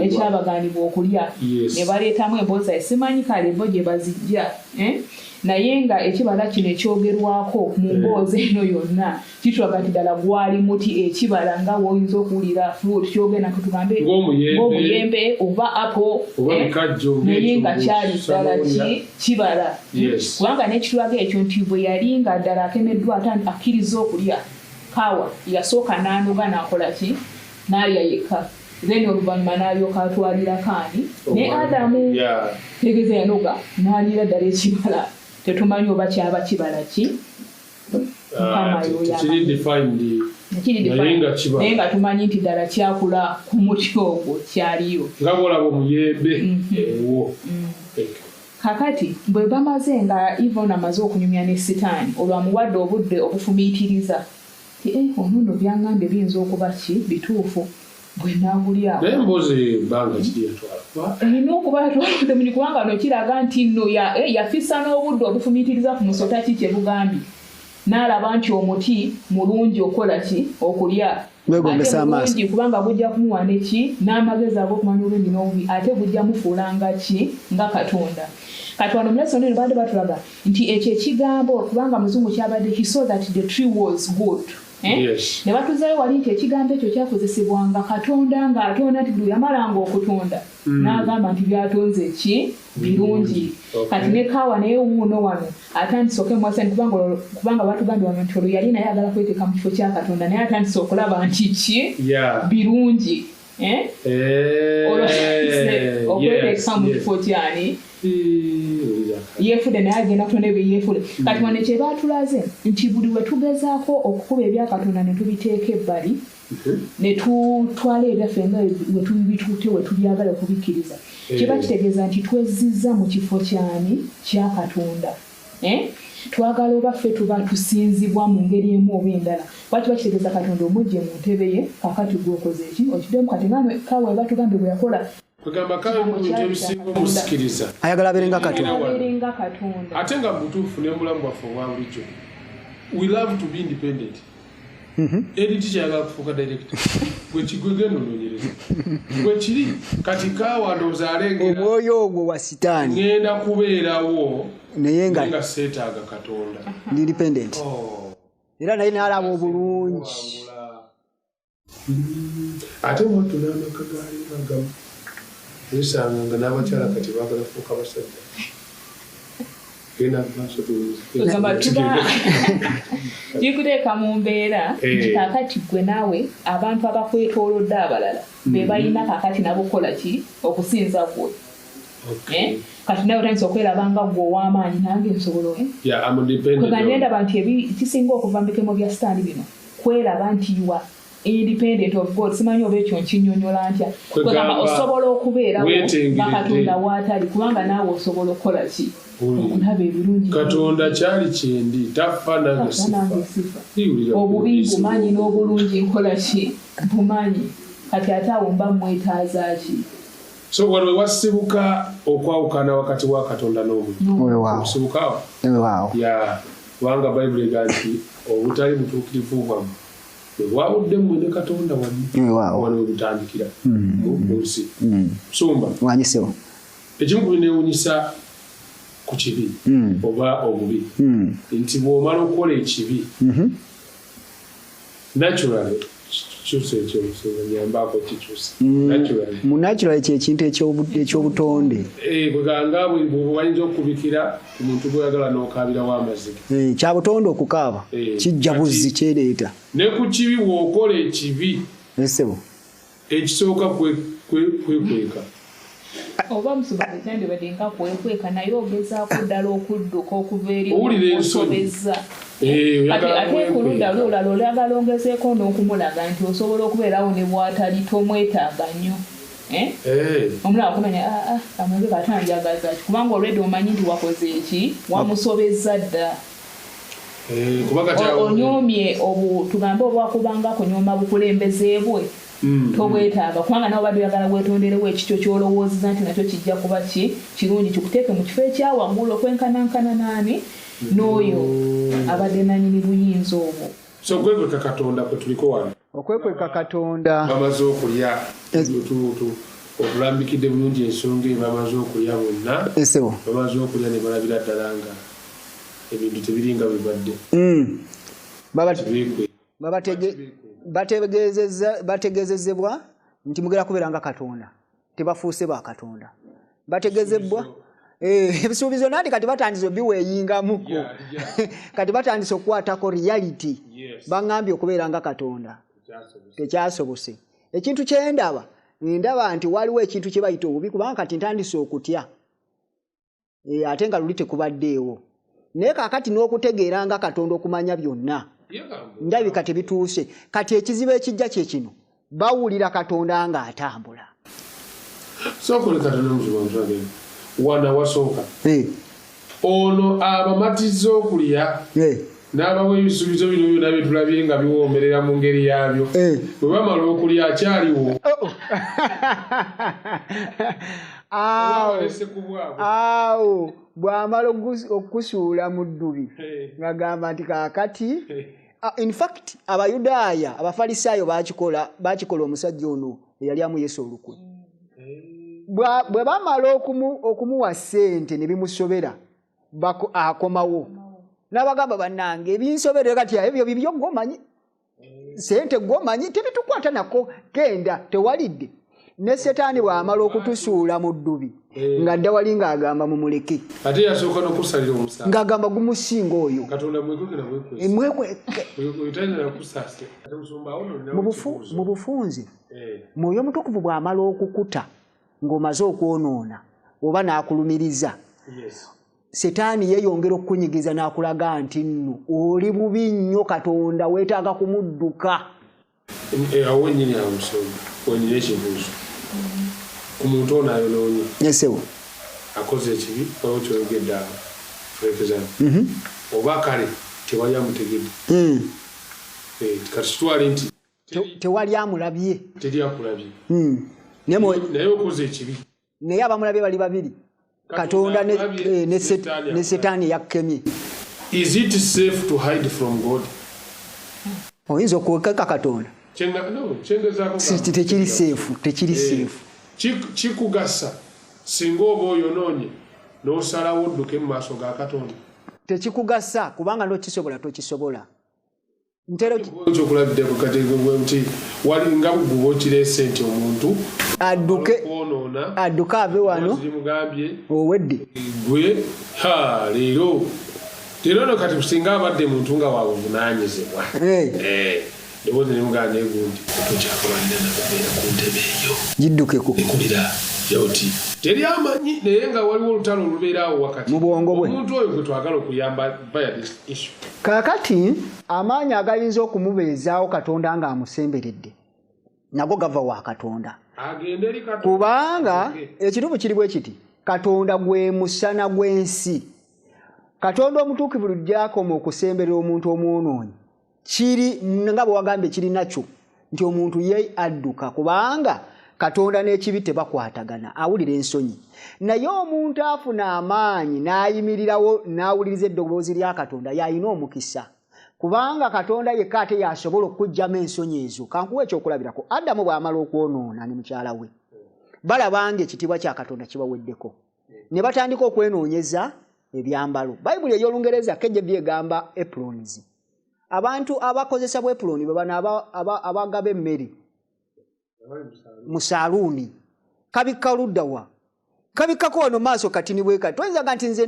Ekyabaganibwa okulya ne baleetamu emboozi simanyi kale bo gye bazijja naye nga ekibala kino ekyogerwako mu mboozi eno yonna kitulaga nti ddala gwali muti ekibala nga woyinza okuwulira fruit kyogenda tugambe ng'omuyembe oba apple naye nga kyali ddala kibala kubanga n'ekitulaga ekyo nti bwe yali nga ddala akemeddwa akkiriza okulya kaawa yasooka n'anoga n'akola ki n'alya yekka then oluvannyuma n'alyoka atwalira kaani ne Adamu tegeeza yanoga n'alira ddala ekibala tetumanyi oba kyaba kibala ki Mukama naye nga tumanyi nti ddala kyakula ku muti ogwo kyaliyo nga bwolaba omuyembe ewo kakati bwe bamaze nga Ivona amaze okunyumya ne Sitaani olwamuwadde obudde obufumiitiriza ti ono nno byaŋŋambye biyinza okuba ki bituufu bwe naagulyawo naye mboozi ebbanga kiri yatwala erina okuba yatwalidde muni kubanga no kiraga nti nno yafissa n'obudde obufumiitiriza ku musota ki kye bugambye n'alaba nti omuti mulungi okukola ki okulya gwegombesa amaaso kubanga gujja kumuwa neki n'amagezi ag'okumanya obulungi n'obubi ate gujja mufuula nga ki nga Katonda kati wano mu lesson eno badde batulaga nti ekyo ekigambo kubanga muzungu kyabadde he saw that the tree was good ne batuzayo wali nti ekigambo ekyo kyakozesebwanga Katonda ng'atonda nti buli yamalanga okutonda n'agamba nti byatonze ki birungi kati ne kaawa naye wuuno wano atandise okemwasani kubanga batugambye wano nti olwo yali naye agala kweteeka mu kifo kya Katonda naye atandise okulaba nti ki birungi okweteeka mu kifo kyani yeefude naye agenda kutonda ebyo yeefude kati wano kye baatulaze nti buli we tugezaako okukuba ebya Katonda ne tubiteeka ebbali ne tutwala ebyaffe nga we tubibituute we tubyagala okubikkiriza kiba kitegeeza nti twezzizza mu kifo kyani kya Katonda twagala oba ffe tuba tusinzibwa mu ngeri emu oba endala bwaki bakitegeeza Katonda omujje mu ntebe ye kakati gwokoze eki okiddemu kati nga kaawe batugambye bwe yakola kugamba kale mu bintu ebisinga omusikiriza ayagala abeerenga Katonda ate nga butuufu n'omulamu bwaffe obwa bulijjo we love to be independent editi kyayagala kufuuka director gwe kigwegenda onoonyereza gwe kiri kati kaawa ndowooza alengera omwoyo ogwo wa Sitaani ngenda kubeerawo naye nga seetaaga Katonda independent era naye n'alaba obulungi ate mwattu n'amaka gaaliagamu nisanga nga n'abakyala kati baagala kufuuka basajja kikuteeka mu mbeera nti kakati gwe naawe abantu abakwetoolodde abalala be balina kakati nabo kukola ki okusinza gwe kati nawe otandisa okweraba nga gwe ow'amaanyi nange nsobola kweganje ndaba nti kisinga okuva mu bikemo bya Sitaani bino kweraba nti yuwa independent of God simanyi oba ekyo nkinyonyola ntya kwegamba osobola okubeerawo nga Katonda waatali kubanga naawe osobola okukola ki okulaba ebirungi Katonda kyali kyendi tafa nange sifa obubi bumanyi n'obulungi nkola ki bumanyi kati ate awo mba mwetaaza ki so wano wasibuka okwawukana wakati wa Katonda n'omuntu osibukawo kubanga Bayibuli egamba nti obutali butuukirivu bwammwe bwawudde mmwe ne Katonda wano webutandikira mu nsi Sumba ekimu ku bineewuunyisa ku kibi oba obubi nti bw'omala okukola ekibi naturally kikyusa ekyobusonyambaako kikyusa mu natural kyekintu ekyobutonde kweganga bwayinza okubikira omuntu gweyagala n'okaabirawo amaziga kyabutonde okukaaba kijja buzzi kyereeta ne ku kibi bw'okola ekibi esebo ekisooka kwekweka oba musubaze kyandibadde nga kwekweka naye ogezaako ddala okudduka okuva eri osobezza ate ku ludda lwe olala olagala ongezeeko n'okumulaga nti osobola okubeerawo ne bw'atali tomwetaaga nnyo omulaba kumanya amage katanjagaza ki kubanga olwedde omanyi nti wakoze eki wamusobezza dda onyoomye tugambe obwakubanga kunyooma bukulembeze bwe tobwetaaga kubanga nawe badde oyagala bwetonderewo ekikyo kyolowoozeza nti nakyo kijja kuba kirungi kikuteeke mu kifo ekyawaggulu okwenkanankana naani n'oyo abadde nanyini buyinza obwo so okwekweka Katonda kwe tuliko wano okwekweka Katonda bamaze okulya okulambikidde bulungi ensonga bamaze okulya bonna bamaze okulya ne balabira ddala nga ebintu tebiringa bibadde bategezezebwa nti mugera kubeera nga Katonda tebafuuse ba Katonda bategezebwa ebisuubizo nandi kati batandise obiweeyingamuko kati batandise okukwatako reality baŋŋambye okubeera nga Katonda tekyasobose ekintu kyendaba nti waliwo ekintu kye bayita obubi kubanga kati ntandise okutya ate nga luli tekubaddeewo naye kaakati n'okutegeera nga Katonda okumanya byonna ndabika tebituuse kati ekizibu ekijja kye kino bawulira Katonda nga atambula wana wasooka ono abamatizza okulya n'abawa ebisuubizo bino byonna bye tulabye nga biwoomerera mu ngeri yaabyo bwe bamala okulya akyaliwo awo bw'amala okusuula mu ddubi ng'agamba nti kaakati in fact abayudaaya abafalisaayo baakikola omusajja ono eyali amuyesa olukwe bwe bamala okumuwa ssente ne bimusobera akomawo n'abagamba bannange ebinsobera kati ebyo bibyo gwomanyi ssente gwomanyi tebitukwata nako genda tewalidde ne Setaani bw'amala okutusuula mu ddubi nga dda wali ng'agamba mumuleke ate yasooka n'okusalira omusango ng'agamba gumusinga oyo Katonda mu bufunze Mwoyo Mutukuvu bw'amala okukuta ng'omaze okwonoona oba n'akulumiriza Setaani yeeyongera okukunyigiza n'akulaga nti nno oli bubi nnyo Katonda weetaaga kumudduka awo wennyini amusonga wennyini ekibuuzo ku muntu ono ayonoonye yesewo akoze ekibi oba kyolugedde awo oba kale tewali amutegedde kati kitwale nti tewali amulabye teri akulabye naye okoze ekibi naye abamulabye bali babiri Katonda ne Setaani yakkemye. Is it safe to hide from God? Oyinza okuwekeka Katonda tekiri safe kikugasa singa oba oyonoonye n'osalawo odduke mu maaso ga Katonda tekikugasa kubanga n'okisobola tokisobola kyokulabiddeko kategebwe nti walinga buguba okireese nti omuntu adduke ave wano owedde gwe leero no kati singa abadde muntu nga wabuvunaanyizibwa ebozi nemugana negundi otokyakulanira nakubeera ku ntebe eyo giddukeko ekulira yoti teri amanyi naye nga waliwo olutalo olubeeraawo wakati mu bwongo bwe omuntu oyo gwe twagala okuyamba via this issue kaakati amaanyi agayinza okumubeezaawo Katonda ng'amusemberedde nago gava wa Katonda kubanga ekitubu kiri bwe kiti Katonda gwe musana gw'ensi Katonda omutuukivu lujjaakoma okusemberera omuntu omwonoonyi kiri nga bwe wagambye kiri nakyo nti omuntu ye adduka kubanga Katonda n'ekibi tebakwatagana awulira ensonyi naye omuntu afuna amaanyi n'ayimirirawo n'awuliriza eddoboozi lya Katonda y'alina omukisa kubanga Katonda yekka ate yasobola okuggyamu ensonyi ezo kankuwa ekyokulabirako Adamu bw'amala okwonoona ne mukyala we balabanga ekitiibwa kya Katonda kibaweddeko ne batandika okwenoonyeza ebyambalo Bayibuli ey'Olungereza KJV egamba aprons abantu abakozesa bw'epuloni babana abagaba emmere mu saaluuni kabikka luddawa kabikkako wano maaso kati ni bwekati toyinzaga nti nze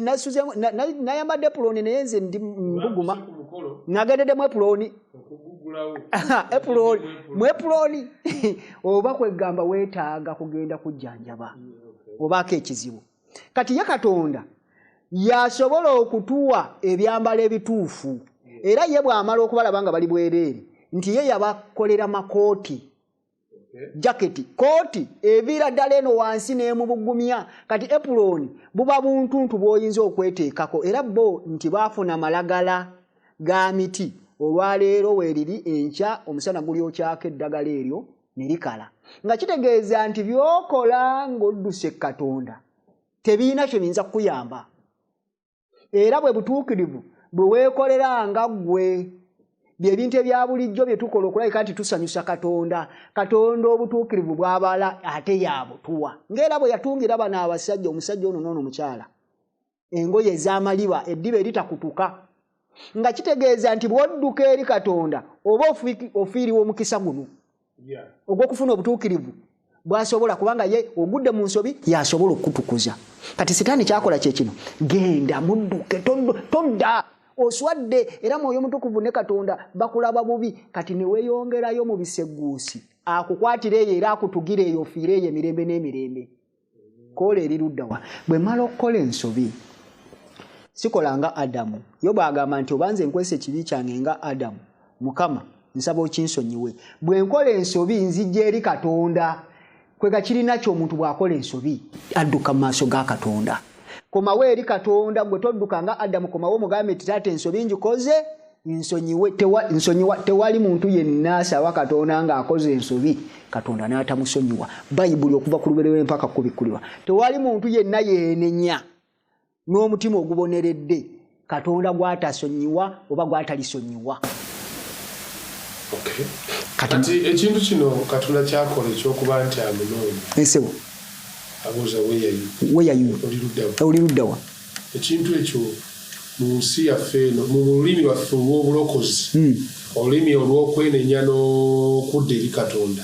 nayambadde epuloni naye nze ndi mbuguma nagendeddemu epuloni mwepuloni oba kwegamba weetaaga kugenda kujjanjaba obaako ekizibu kati ye Katonda yasobola okutuwa ebyambalo ebituufu era ye bw'amala okubalaba nga bali bwereere nti ye yabakolera makooti jaketi kooti eviira ddala eno wansi n'emubugumya kati epuloni buba buntuntu bw'oyinza okweteekako era bo nti baafuna malagala ga miti olwaleero weeriri enkya omusana gulyokyako eddagala eryo ne likala nga kitegeeza nti by'okola ng'odduse Katonda tebiina kye biyinza kukuyamba era bwe butuukirivu bwe weekolera nga ggwe byebintu ebya bulijjo bye tukola okulabika nti tusanyusa Katonda obutuukirivu bw'abala ate yabutuwa ng'era bwe yatungira bano abasajja omusajja ono n'ono omukyala engoye ez'amaliba eddiba eritakutuka nga kitegeeza nti bw'odduka eri Katonda oba ofiiriwa omukisa guno ogw'okufuna obutuukirivu bw'asobola kubanga ye ogudde mu nsobi y'asobola okutukuza. Kati sitaani kyakola kye kino, genda mudduke todda oswadde era Mwoyo Mutukuvu ne Katonda bakulaba bubi kati ne weeyongerayo mu biseguusi akukwatira eyo era akutugira eyo ofiire eyo emirembe n'emirembe. Kola eri luddawa bwe mala okukola ensobi sikola nga Adamu. Yobu agamba nti obanze nkwese ekibi kyange nga Adamu, Mukama nsaba okinsonyiwe. Bwe nkola ensobi nzijja eri Katonda. Kwega kirina kyo omuntu bw'akola ensobi adduka mu maaso ga Katonda. Komawo eri Katonda gwe todduka nga Adamu, komawo mugambe nti taata ensobi njikoze nsonyiwe. Tewali muntu yenna asaba Katonda ng'akoze ensobi Katonda n'atamusonyiwa. Bayibuli okuva ku lubereberye mpaka ku bikkulirwa. Tewali muntu yenna yeenenya n'omutima oguboneredde Katonda gw'atasonyiwa oba gw'atalisonyiwa. Okay. Kati ekintu kino Katonda kyakola ekyokuba nti amunoonya. Ensewo. Abuuza weyayu. Oli luddawa. Ekintu ekyo mu nsi yaffe eno mu lulimi lwaffe olw'obulokozi olulimi olw'okwenenya n'okudda eri Katonda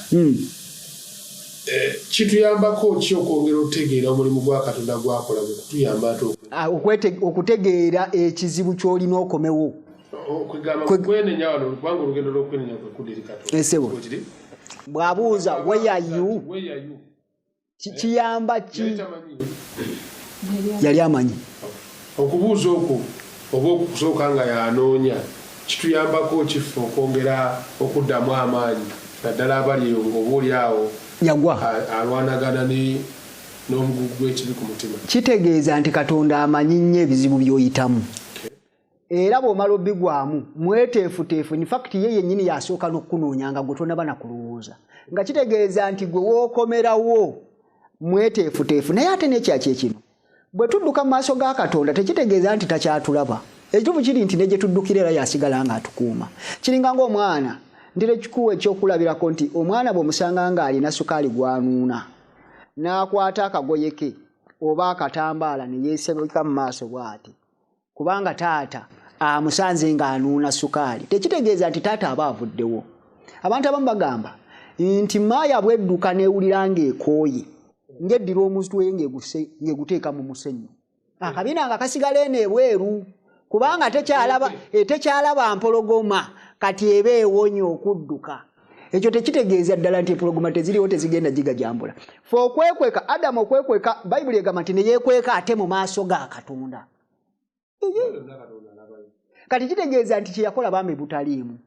kituyambako ki okwongera okutegeera omulimu gwa Katonda gwakola mu kutuyamba ate okutegeera ekizibu ky'olina okomewo. Kwenenya wano kubanga olugendo lw'okwenenya kwe kudda eri Katonda. Ensewo. Bw'abuuza weyayu kiyamba ki? Yali amanyi. Okubuuza okwo oba okusooka nga yanoonya kituyambako kifu okwongera okuddamu amaanyi naddala abali eyo ng'oba oli awo yagwa alwanagana n'omugugu gw'ekibi ku mutima. Kitegeeza nti Katonda amanyi nnyo ebizibu by'oyitamu. Era bw'omala obbigwamu mweteefuteefu, in fact ye yennyini yasooka n'okunoonya nga gwe tonaba na kulowooza. Nga kitegeeza nti gwe wookomerawo mweteefuteefu. Naye ate n'ekyaki ekino bwe tudduka mu maaso ga Katonda tekitegeeza nti takyatulaba. Ekituufu kiri nti ne gye tuddukira era yasigala ng'atukuuma. Kiringa ng'omwana ndira ekikuwa ekyokulabirako nti omwana bw'omusanga ng'alina sukaali gw'anuuna n'akwata akagoye ke oba akatambaala ne yeesebeka mu maaso bw'ati kubanga taata amusanze ng'anuuna sukaali, tekitegeeza nti taata aba avuddewo. Abantu abamu bagamba nti maaya bw'edduka n'ewulira ng'ekooye ng'eddira omutwe ng'eguteeka mu musenyu. Akabina nga kasigala eno ebweru kubanga tekyalaba mpologoma kati eba ewonye okudduka. Ekyo tekitegeeza ddala nti empologoma teziriwo tezigenda gigajambula. Fe okwekweka Adamu okwekweka Bayibuli egamba nti ne yeekweka ate mu maaso ga Katonda. Kati kitegeeza nti kyeyakola bambi butaliimu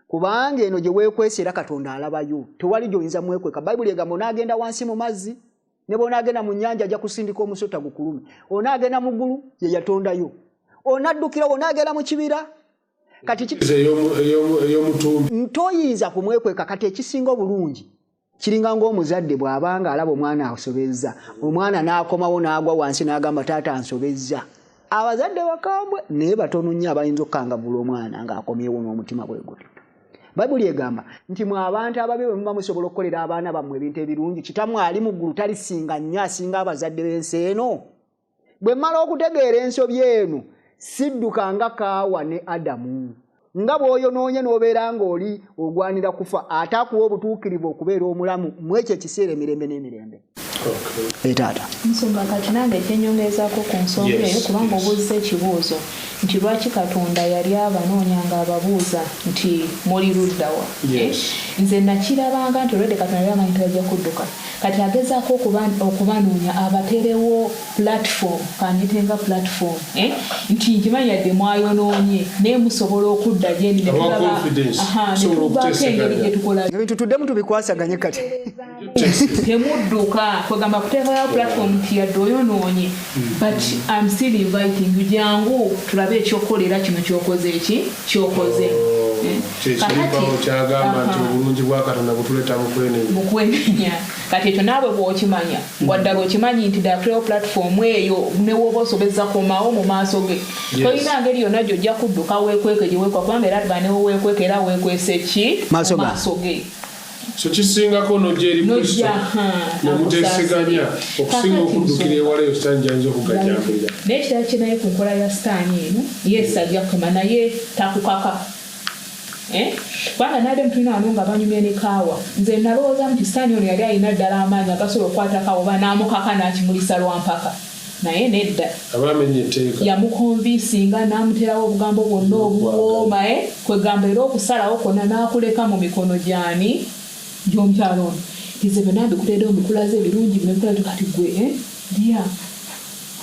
kubanga eno gye weekwesa era Katonda alabayo. Tewali gy'oyinza mwekweka. Bayibuli egamba onaagenda wansi mu mazzi ne bw'onaagenda mu nnyanja ajja kusindika omusota gukulume. Onaagenda mu ggulu ye yatondayo. Onaddukira onaagenda mu kibira. Kati ntoyinza kumwekweka. Kati ekisinga obulungi kiringa ng'omuzadde bw'abanga alaba omwana asobezza, omwana n'akomawo n'agwa wansi n'agamba taata ansobezza. Abazadde bakambwe naye batono nnyo abayinza okukangavvula omwana ng'akomyewo n'omutima gwe gutyo. Bayibuli egamba nti mwe abantu ababi bwe muba musobola okukolera abaana bammwe ebintu ebirungi, Kitammwe ali mu ggulu talisinga nnyo asinga abazadde b'ensi eno. Bwe mmala okutegeera ensobi eno sidduka nga Kaawa ne Adamu. Nga bw'oyonoonye n'obeera ng'oli ogwanira kufa ate akuwa obutuukirivu okubeera omulamu mu ekyo ekiseera emirembe n'emirembe. Taata nsonga kati nange ekyenyongezaako ku nsonga eyo kubanga obuuza ekibuuzo nti lwaki Katonda yali abanoonya ng'ababuuza nti muli luddawa. Nze nakirabanga nti olwedde Katonda yali amanyi tebajja kudduka kati agezaako okubanoonya abaterewo platform kanyetenga platform nti nkimanyi yadde mwayonoonye naye musobola okudda gyeni netubaako engeri gye tukola ebintu tuddemu tubikwasaganye kati temudduka kwegamba kuteekayo platform nti yadde oyonoonye but I'm still inviting you jangu tulabe ekyokukolera kino kyokoze kyokoze kyagamba nti obulungi bwa Katonda butuleeta mukwenenya. Kati ekyo naawe bw'okimanya waddala okimanyi nti ddala platform eyo ne woba osobezza komawo mu maaso ge tolina ngeri yonna gy'ojja kudduka weekweke gye weekwa kubanga era tiba newo weekweka era weekwese ki maaso ge. so kisingako n'ojja eri Kristo n'omuteeseganya okusinga okuddukira ewala eyo sitaani gy'ayinza okugajambulira. N'ekirala kye naye ku nkola ya sitaani eno Yesu ajja kukema naye takukaka. Kubanga naade mutulina wano nga banyumye ne kaawa. Nze nalowooza nti sitaani ono yali alina ddala amaanyi agasobola okukwata kaawa oba n'amukaka n'akimulisa lwampaka. Naye nedda abamenye etteeka yamukonvinsinga n'amuterawo obugambo bwonna obuwooma kwegamba era okusalawo kwonna n'akuleka mu mikono gyani gy'omukyalo ono. Nze byonna mbikuteedde omukulaze ebirungi bino bikula kati gwe lya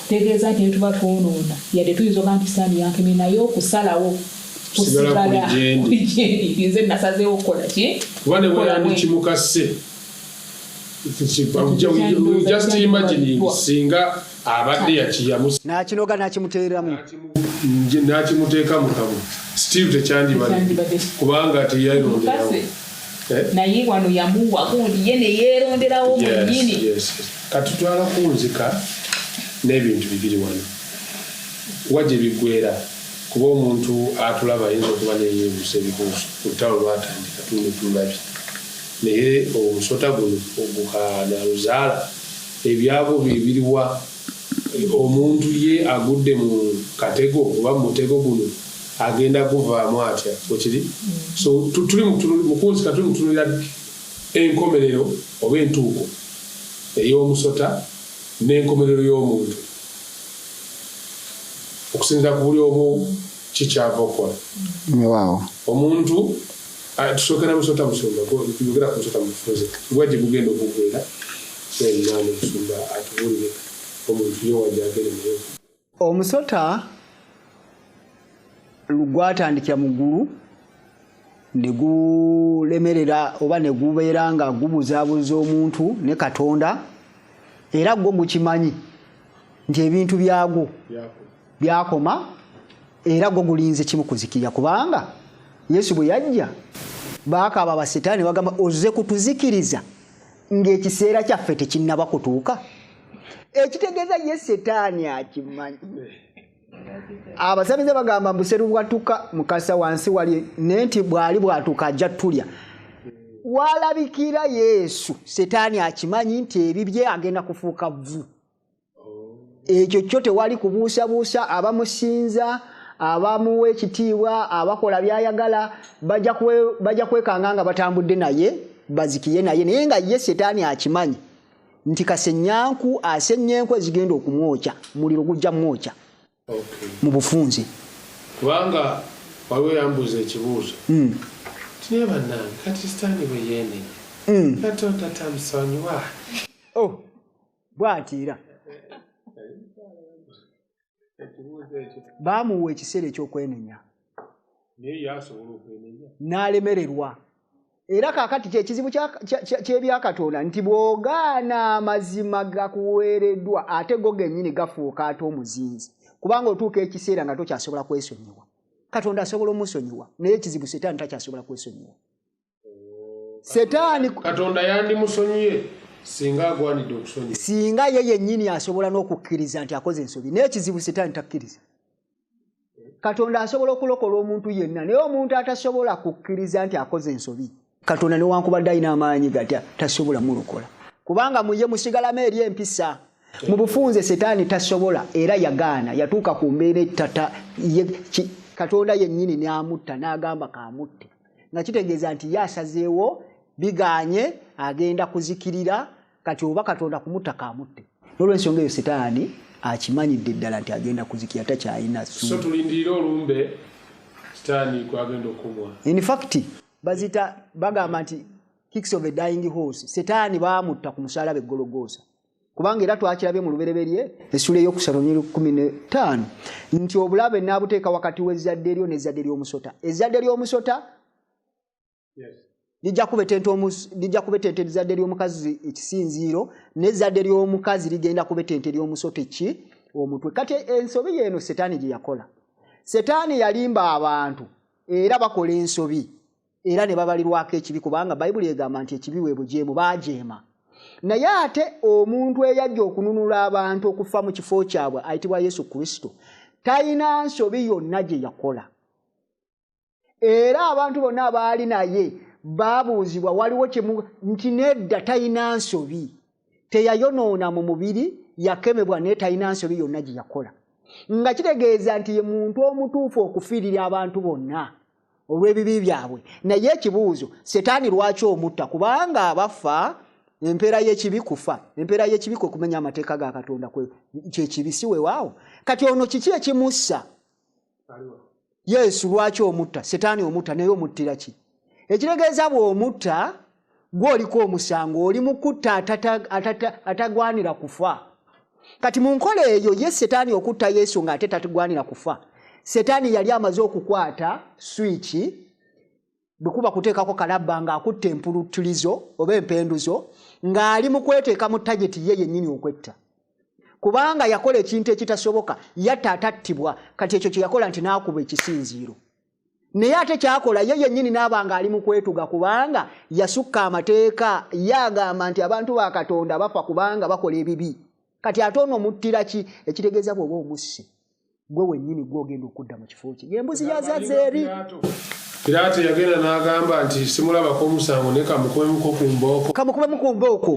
tegeeza nti netuba twonoona yadde tuyinza oga nti sitaani yankemye naye okusalawo kusigala kulijendi nze nasazeewo okukola ki kuba ne bweyandikimukase. Just imagine singa abadde yakiyamusa n'akinoga n'akimuteeramu n'akimuteeka mu kamu still tekyandibadde kubanga teyayeronderawo naye wano yamuwa gundi ye ne yeeronderawo mwennyini. Kati tutwala kunzika n'ebintu bibiri wano wajja biggwera kuba omuntu atulaba ayinza okuba neyeebuusa ebibuuzo olutalo lwatandika tulabye naye omusota guno ogukaana luzaala ebyabo bibiriwa omuntu ye agudde mu katego oba mu mutego guno agenda guvaamu atya okiri. So tuli mukunzika tuli mutunulira enkomerero oba entuuko ey'omusota n'enkomerero y'omuntu okusinziira ku buli omu kikyava okukola. Omuntu tusookera musota musumba tuyogera ku musota mufuze gwajje gugenda okugwera naani musumba atubulire omuntu ye wajja agere naye. Omusota gwatandikira mu ggulu ne gulemerera oba ne gubeera nga gubuzaabuza omuntu ne Katonda era gwo gukimanyi nti ebintu byagwo byakoma era gwo gulinze kimu kuzikirira kubanga Yesu bwe yajja baakaaba basitaani bagamba ozze kutuzikiriza ng'ekiseera kyaffe tekinnaba kutuuka. Ekitegeeza ye setaani akimanyi. Abasamize bagamba mbuseru bwatuka mukasa wansi wali nenti bwali bwatuka ajja tulya. Walabikira Yesu setaani akimanyi nti ebibye agenda kufuuka vvu. Ekyo kyo tewali kubuusabuusa abamusinza abamuwa ekitiibwa abakola byayagala bajja kwekanga nga batambudde naye bazikiye naye naye nga ye setaani akimanyi nti kasenyanku asenyenku ezigenda okumwokya muliro gujja mwokya mu bufunze. Kubanga waliwo yambuuza ekibuuzo tinaye bannange kati sitaani bwe yeenenya Katonda tamusonyiwa bw'atiira baamuwa ekiseera eky'okwenenya n'alemererwa. Era kaakati kyekizibu ky'ebyakatonda nti bw'ogaana amazima gakuweereddwa ate go gennyini gafuuka ate omuzinzi kubanga otuuka ekiseera nga tokyasobola kwesonyiwa. Katonda asobola omusonyiwa naye ekizibu setaani takyasobola kwesonyiwa. Setaani Katonda yandimusonyiye singa agwanidde okusonyiwa singa ye yennyini asobola n'okukkiriza nti akoze ensobi naye ekizibu setaani takkiriza. Katonda asobola okulokola omuntu yenna naye omuntu atasobola kukkiriza nti akoze ensobi Katonda newankubadde alina amaanyi gatya tasobola mulokola kubanga muye musigalamu eri empisa. Mu bufunze setaani tasobola era yagaana yatuuka ku mbeera ettata Katonda yennyini n'amutta n'agamba kaamutte nga kitegeeza nti ye asazeewo biganye agenda kuzikirira kati oba Katonda kumutta kaamutte. N'olw'ensonga eyo setaani akimanyidde ddala nti agenda kuzikira takyalina so tulindirire olumbe sitaani kwagenda okumwa. In fact bazita bagamba nti kicks of a dying horse. Setaani baamutta ku musaalaba eggologoosa kubanga era twakirabye mu lubereberye essula ey'okusatu nti obulabe n'abuteeka wakati w'ezzadde eryo n'ezzadde ly'omusota. Ezzadde ly'omusota lijja kubetenta ezzadde ly'omukazi ekisinziiro n'ezzadde ly'omukazi ligenda kubetenta ly'omusota omutwe. Kati ensobi yeeno setaani gye yakola. Setaani yalimba abantu era bakola ensobi era ne babalirwako ekibi kubanga Bayibuli egamba nti ekibi we bujeemu baajeema. Naye ate omuntu eyajja okununula abantu okufa mu kifo kyabwe ayitibwa Yesu Kristo talina nsobi yonna gye yakola. Era abantu bonna abaali naye babuuzibwa waliwo nti nedda talina nsobi teyayonoona mu mubiri yakemebwa naye talina nsobi yonna gye yakola nga kitegeeza nti ye muntu omutuufu okufiirira abantu bonna olw'ebibi byabwe naye ekibuuzo setaani lwaki omutta kubanga abafa empeera y'ekibi kufa empeera y'ekibi kwe kumenya amateeka ga Katonda kyekibi si weewaawo kati ono kiki ekimussa Yesu lwaki omutta setaani omutta naye omuttira ki ekitegeeza bw'omutta gw'oliko omusango oli mu kutta atagwanira kufa kati mu nkola eyo ye setaani okutta Yesu ng'ate tatagwanira kufa setaani yali amaze okukwata swiki bwe kuba kuteekako kalabba ng'akutta empulutulizo oba empenduzo ng'ali mu kweteeka mu tageti ye yennyini okwetta kubanga yakola ekintu ekitasoboka yatta atattibwa kati ekyo kye yakola nti n'akuba ekisinziiro naye ate kyakola ye yennyini n'aba ng'ali mu kwetuga kubanga yasukka amateeka ye agamba nti abantu ba Katonda bafa kubanga bakola ebibi kati ate ono omuttira ki ekitegeeza bw'oba omusse gwe wennyini gw'ogenda okudda mu kifo kye y'embuzi yazazze eri Piraato yagenda n'agamba nti simulabako omusango naye kamukubemu ku mbooko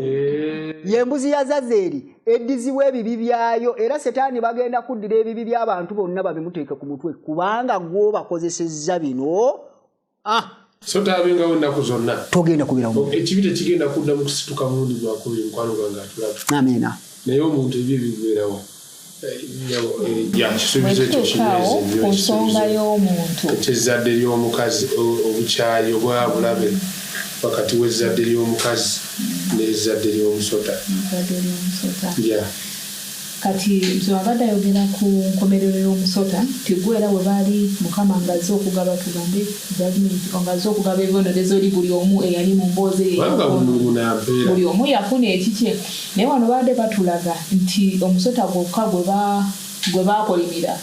y'embuzi yazazze eri eddizibwa ebibi byayo era setaani bagenda kuddira ebibi by'abantu bonna babimuteeke ku mutwe kubanga gwo bakozesezza bino so taabengawo ennaku zonna togenda kubirawo ekibi tekigenda kudda mu kusituka mulundi gwakubiri mukwano gwange atulaba amiina naye omuntu ebyo bibeerawo kisuubizo ekyo kinyweza ensonga y'omuntu eky'ezzadde ly'omukazi obukyayi obwa bulabe wakati w'ezzadde ly'omukazi n'ezzadde ly'omusota kati nze wabadde ayogera ku nkomerero y'omusota tigwera we baali mukama ngazze okugaba tugambe gavumenti ngazze okugaba ebibonerezo eri buli omu eyali mu mboozi buli omu yafuna ekikye naye wano baadde batulaga nti omusota gwokka gwe baakolimira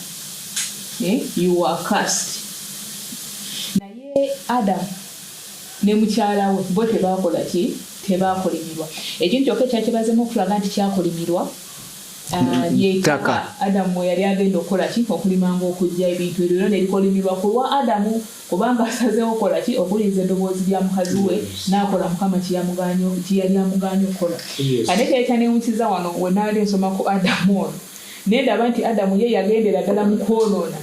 you are cast naye Adamu ne mukyala we bo tebaakola ki tebaakolimirwa ekintu kyokka ekyakibazemu okulaga nti kyakolimirwa yeetaka Adamu yali agenda okukola ki okulimanga okujja ebintu ebyo nerikolimirwa ku lwa Adamu kubanga asazeewo okukola ki okulinza eddoboozi lya mukazi we n'akola mukama kiyali amuganye okukola ate kyekyaneewukiza wano we naali nsoma ku Adamu ono nendaba nti Adamu ye yagendera ddala mu kwonoona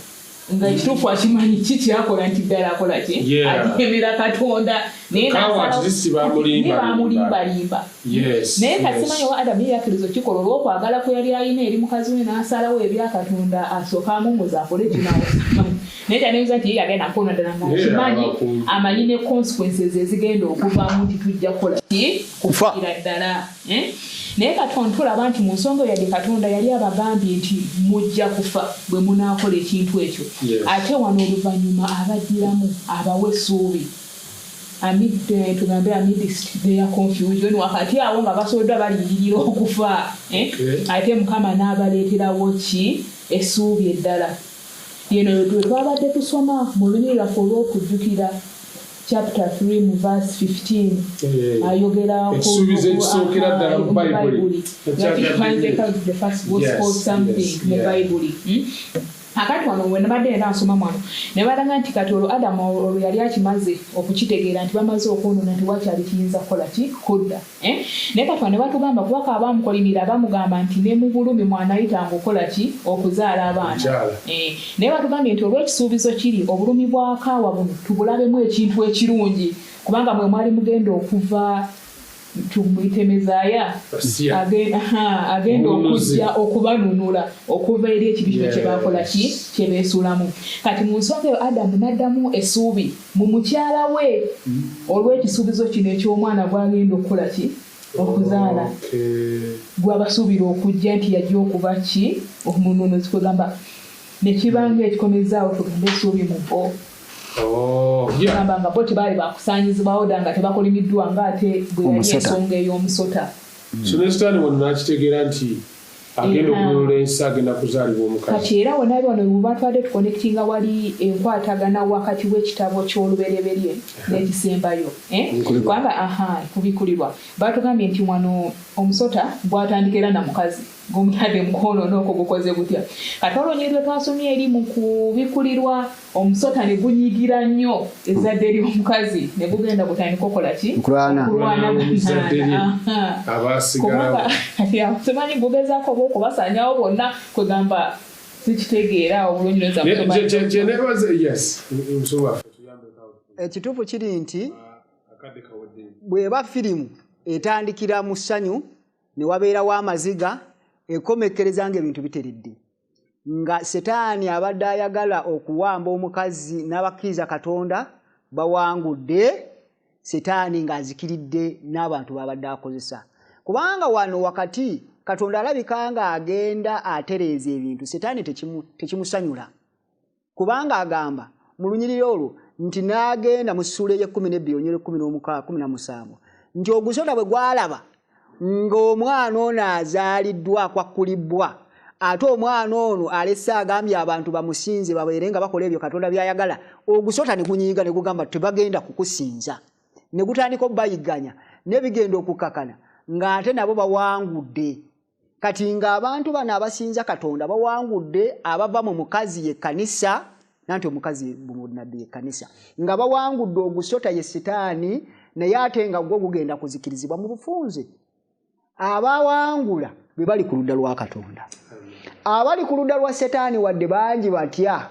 nga ekituufu akimanyi ki kyakola nti ddala akola ki atemera Katonda naye bamulimbalimba naye kasimanyi oba Adamu ye yakkiriza okikola olw'okwagala kwe yali alina eri mukazi we n'asalawo ebya Katonda asooka amumuza akole kinaasimanyi naye kyanebuza nti ye yagenda kwonoona ddala nga akimanyi amanyi ne consequences ezigenda okuvaamu nti tujja kukola ki kufikira ddala naye Katonda tulaba nti mu nsonga yadde Katonda yali abagambye nti mujja kufa bwe munaakola ekintu ekyo ate wano oluvannyuma abaddiramu abawe essuubi tugambe amidst their confusion wakati awo nga basoboddwa balindirira okufa ate Mukama n'abaleeterawo ki essuubi eddala yeno lwe twabadde tusoma mu lulimi lwaffe olw'okujjukira chapter 3 mu verse 15 ayogera ekisuubizo ekisookera ddala mu Bayibuli the first gospel something mu Bayibuli akati wano we nabadde era nsoma mwano ne balaga nti kati olwo Adamu olwo yali akimaze okukitegeera nti bamaze okwonoona nti wakyali kiyinza kukola ki kudda naye kati ne batugamba kubaka abaamukolimira bamugamba nti ne mu bulumi mwanayitanga okukola ki okuzaala abaana naye batugambye nti olw'ekisuubizo kiri obulumi bwa kaawa buno tubulabemu ekintu ekirungi kubanga mwe mwali mugenda okuva tumwitemezaaya agenda okujja okubanunula okuva eri ekibi kino kye baakola ki kye beesuulamu kati mu nsonga eyo Adamu n'addamu essuubi mu mukyala we olw'ekisuubizo kino eky'omwana gwagenda okukola ki okuzaala gwabasuubira okujja nti yajja okuba ki omununuzi kwegamba ne kibanga ekikomezaawo tugambe essuubi mu bo gamba nga bo tebaali bakusaanyizibwawo dda nga tebakolimiddwa ng'ate bwe yali ensonga ey'omusota so ne sitaani wano n'akitegeera nti agenda okununula ensi agenda kuzaalibwa omukazi kati era wonali wano we batwadde tuconnectinga wali enkwatagana wakati w'ekitabo ky'olubereberye n'ekisembayo kubanga kubikulirwa batugambye nti wano omusota gwatandikira na mukazi ng'omutadde mukono n'okwo gukoze gutya. Kati olwonyerwa twasomye eri mu kubikulirwa omusota ne gunyigira nnyo ezzadde ly'omukazi ne gugenda gutandika okola ki? Okulwana abasigala. Kati simanyi gugezaako oba okubasanyawo bonna kugamba sikitegeera obulungi ekituufu kiri nti bw'eba firimu etandikira mu ssanyu ne wabeerawo amaziga ekomekereza ng'ebintu biteredde nga setaani abadde ayagala okuwamba omukazi n'abakkiriza Katonda bawangudde setaani ng'azikiridde n'abantu babadde akozesa kubanga wano wakati Katonda alabika nga agenda atereeza ebintu setaani tekimusanyula kubanga agamba mu lunyiriri olwo nti n'agenda mu ssuula ye 12:17 nti ogusota bwe gwalaba ng'omwana ono azaaliddwa akwakulibwa ate omwana ono alese agambye abantu bamusinze babeere nga bakola ebyo Katonda byayagala ogusota ne gunyiiga ne gugamba tebagenda kukusinza ne gutandika okubayiganya n'ebigenda okukakana ng'ate nabo bawangudde kati ng'abantu bano abasinza Katonda bawangudde abava mu mukazi ye kanisa nanti omukazi bunabbi ye kanisa nga bawangudde ogusota ye setaani naye ate nga gwo gugenda kuzikirizibwa mu bufunze abawangula be bali ku ludda lwa Katonda abali ku ludda lwa setaani wadde bangi batya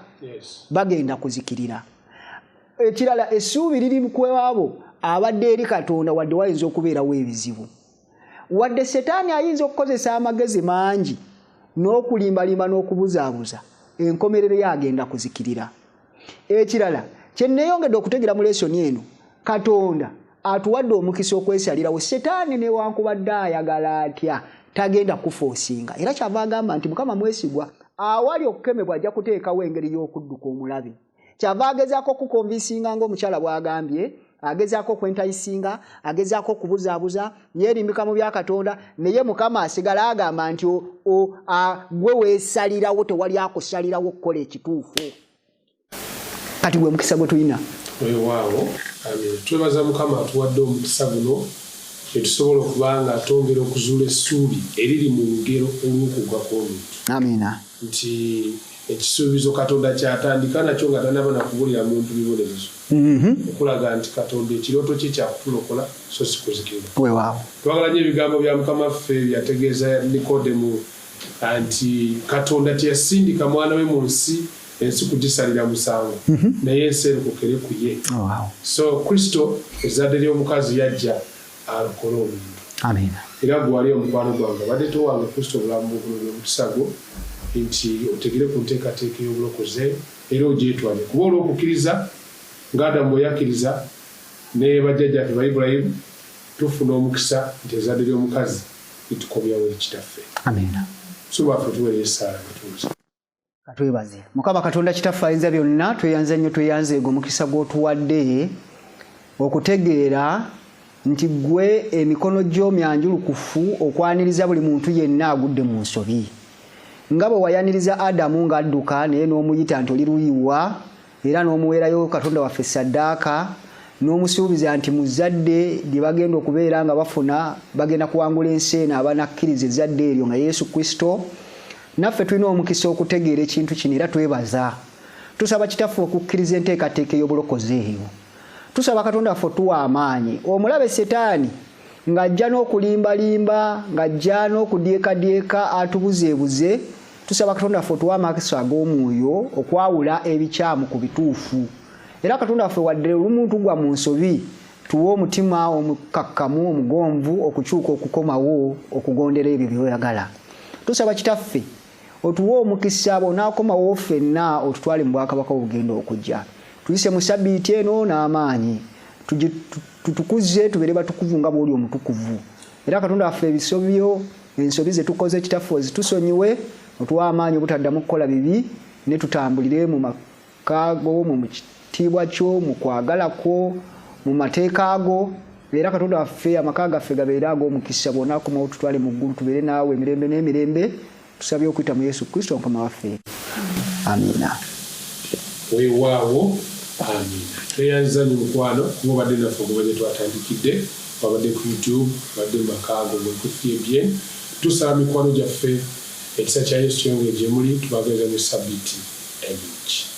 bagenda kuzikirira ekirala essuubi liri kwewabo abadde eri Katonda wadde wayinza okubeerawo ebizibu wadde setaani ayinza okukozesa amagezi mangi n'okulimbalimba n'okubuzaabuza enkomerero yagenda kuzikirira ekirala kye neeyongedde okutegera mu lesoni eno Katonda atuwadde omukisa okwesalirawo setaani newankubadde ayagala atya tagenda kufoosinga era kyava agamba nti Mukama mwesigwa awali okukemebwa ajja kuteekawo engeri y'okudduka omulabe kyava agezaako okukonvinsinga ng'omukyala bw'agambye agezaako okwentayisinga agezaako okubuzaabuza yeerimbika mu bya Katonda naye Mukama asigala agamba nti gwe weesalirawo tewali akusalirawo okukola ekituufu kati gwe mukisa gwe tulina weewaawo twebaza Mukama atuwadde omukisa guno etusobola okuba nga atongera okuzuula essuubi eriri mu lugero olw'okugwa kw'omuntu amiina nti ekisuubizo Katonda kyatandika nakyo nga tanaba nakubulira muntu bibonerezo okulaga nti Katonda ekirooto kye kyakutulokola so si kuzikirira weewaawo twagala nnyo ebigambo bya Mukama ffe byategeeza Nikodemu nti Katonda teyasindika mwana we mu nsi ensi kugisalira musango naye ensi erokokere ku ye so Kristo ezzadde ly'omukazi yajja alokole omuntu amiina era gwe wali omukwano gwange badde towange Kristo obulamu bw'okulobya omukisa gwo nti otegere ku nteekateeka y'obulokoze era ogyetwale kuba olw'okukkiriza ng'Adamu bwe yakkiriza ne bajjajjaffe ba Ibulayimu tufuna omukisa nti ezzadde ly'omukazi litukomyawo ekitaffe amiina subaffe tuweereye essaala batuuze katwebaze Mukama Katonda kitaffe ayinza byonna tweyanze nnyo tweyanzeego omukisa gw'otuwadde okutegeera nti gwe emikono gyo myanjulukufu okwaniriza buli muntu yenna agudde mu nsobi nga bwe wayaniriza Adamu ng'adduka naye n'omuyita nti oli luyiwa era n'omuweerayo Katonda waffe saddaaka n'omusuubiza nti mu zadde lye bagenda okubeera nga bafuna bagenda kuwangula ensi eno abanakkiriza ezzadde eryo nga Yesu Kristo naffe tulina omukisa okutegeera ekintu kino era twebaza tusaba kitaffe okukkiriza enteekateeka ey'obulokozi eyo tusaba Katonda waffe tuwa amaanyi omulabe setaani ng'ajja n'okulimbalimba ng'ajja n'okudyekadyeka atubuzeebuze tusaba Katonda waffe tuwa amakisa ag'omwoyo okwawula ebikyamu ku bituufu era Katonda waffe wadde olumuntu gwa mu nsobi tuwe omutima omukakkamu omugonvu okukyuka okukomawo okugondera ebyo by'oyagala tusaba kitaffe otuwe omukisa bonaakomawo ffenna otutwale mu bwakabaka obugenda okujja tuyise mu sabbiiti eno n'amaanyi tutukuze tubeere batukuvu nga bw'oli omutukuvu era Katonda waffe ebisobyo ensobi ze tukoze kitaffe ozitusonyiwe otuwa amaanyi obutaddamu kukola bibi ne tutambulire mu makaago mu kitiibwa kyo mu kwagala kwo mu mateeka ago era Katonda waffe amaka gaffe gabeere ag'omukisa bonaakomawo tutwale mu ggulu tubeere naawe emirembe n'emirembe tusabye okuyita mu Yesu Kristo Mukama waffe amiina weewaawo amina. Tweyanza nnyo mukwano kuba obadde naffe okuva gye twatandikidde, wabadde ku YouTube, wabadde mu makaago mwekufiye bien. Tusaba mikwano gyaffe ekisa kya Yesu kyongere gye muli, tubageeza mu sabbiiti ennungi.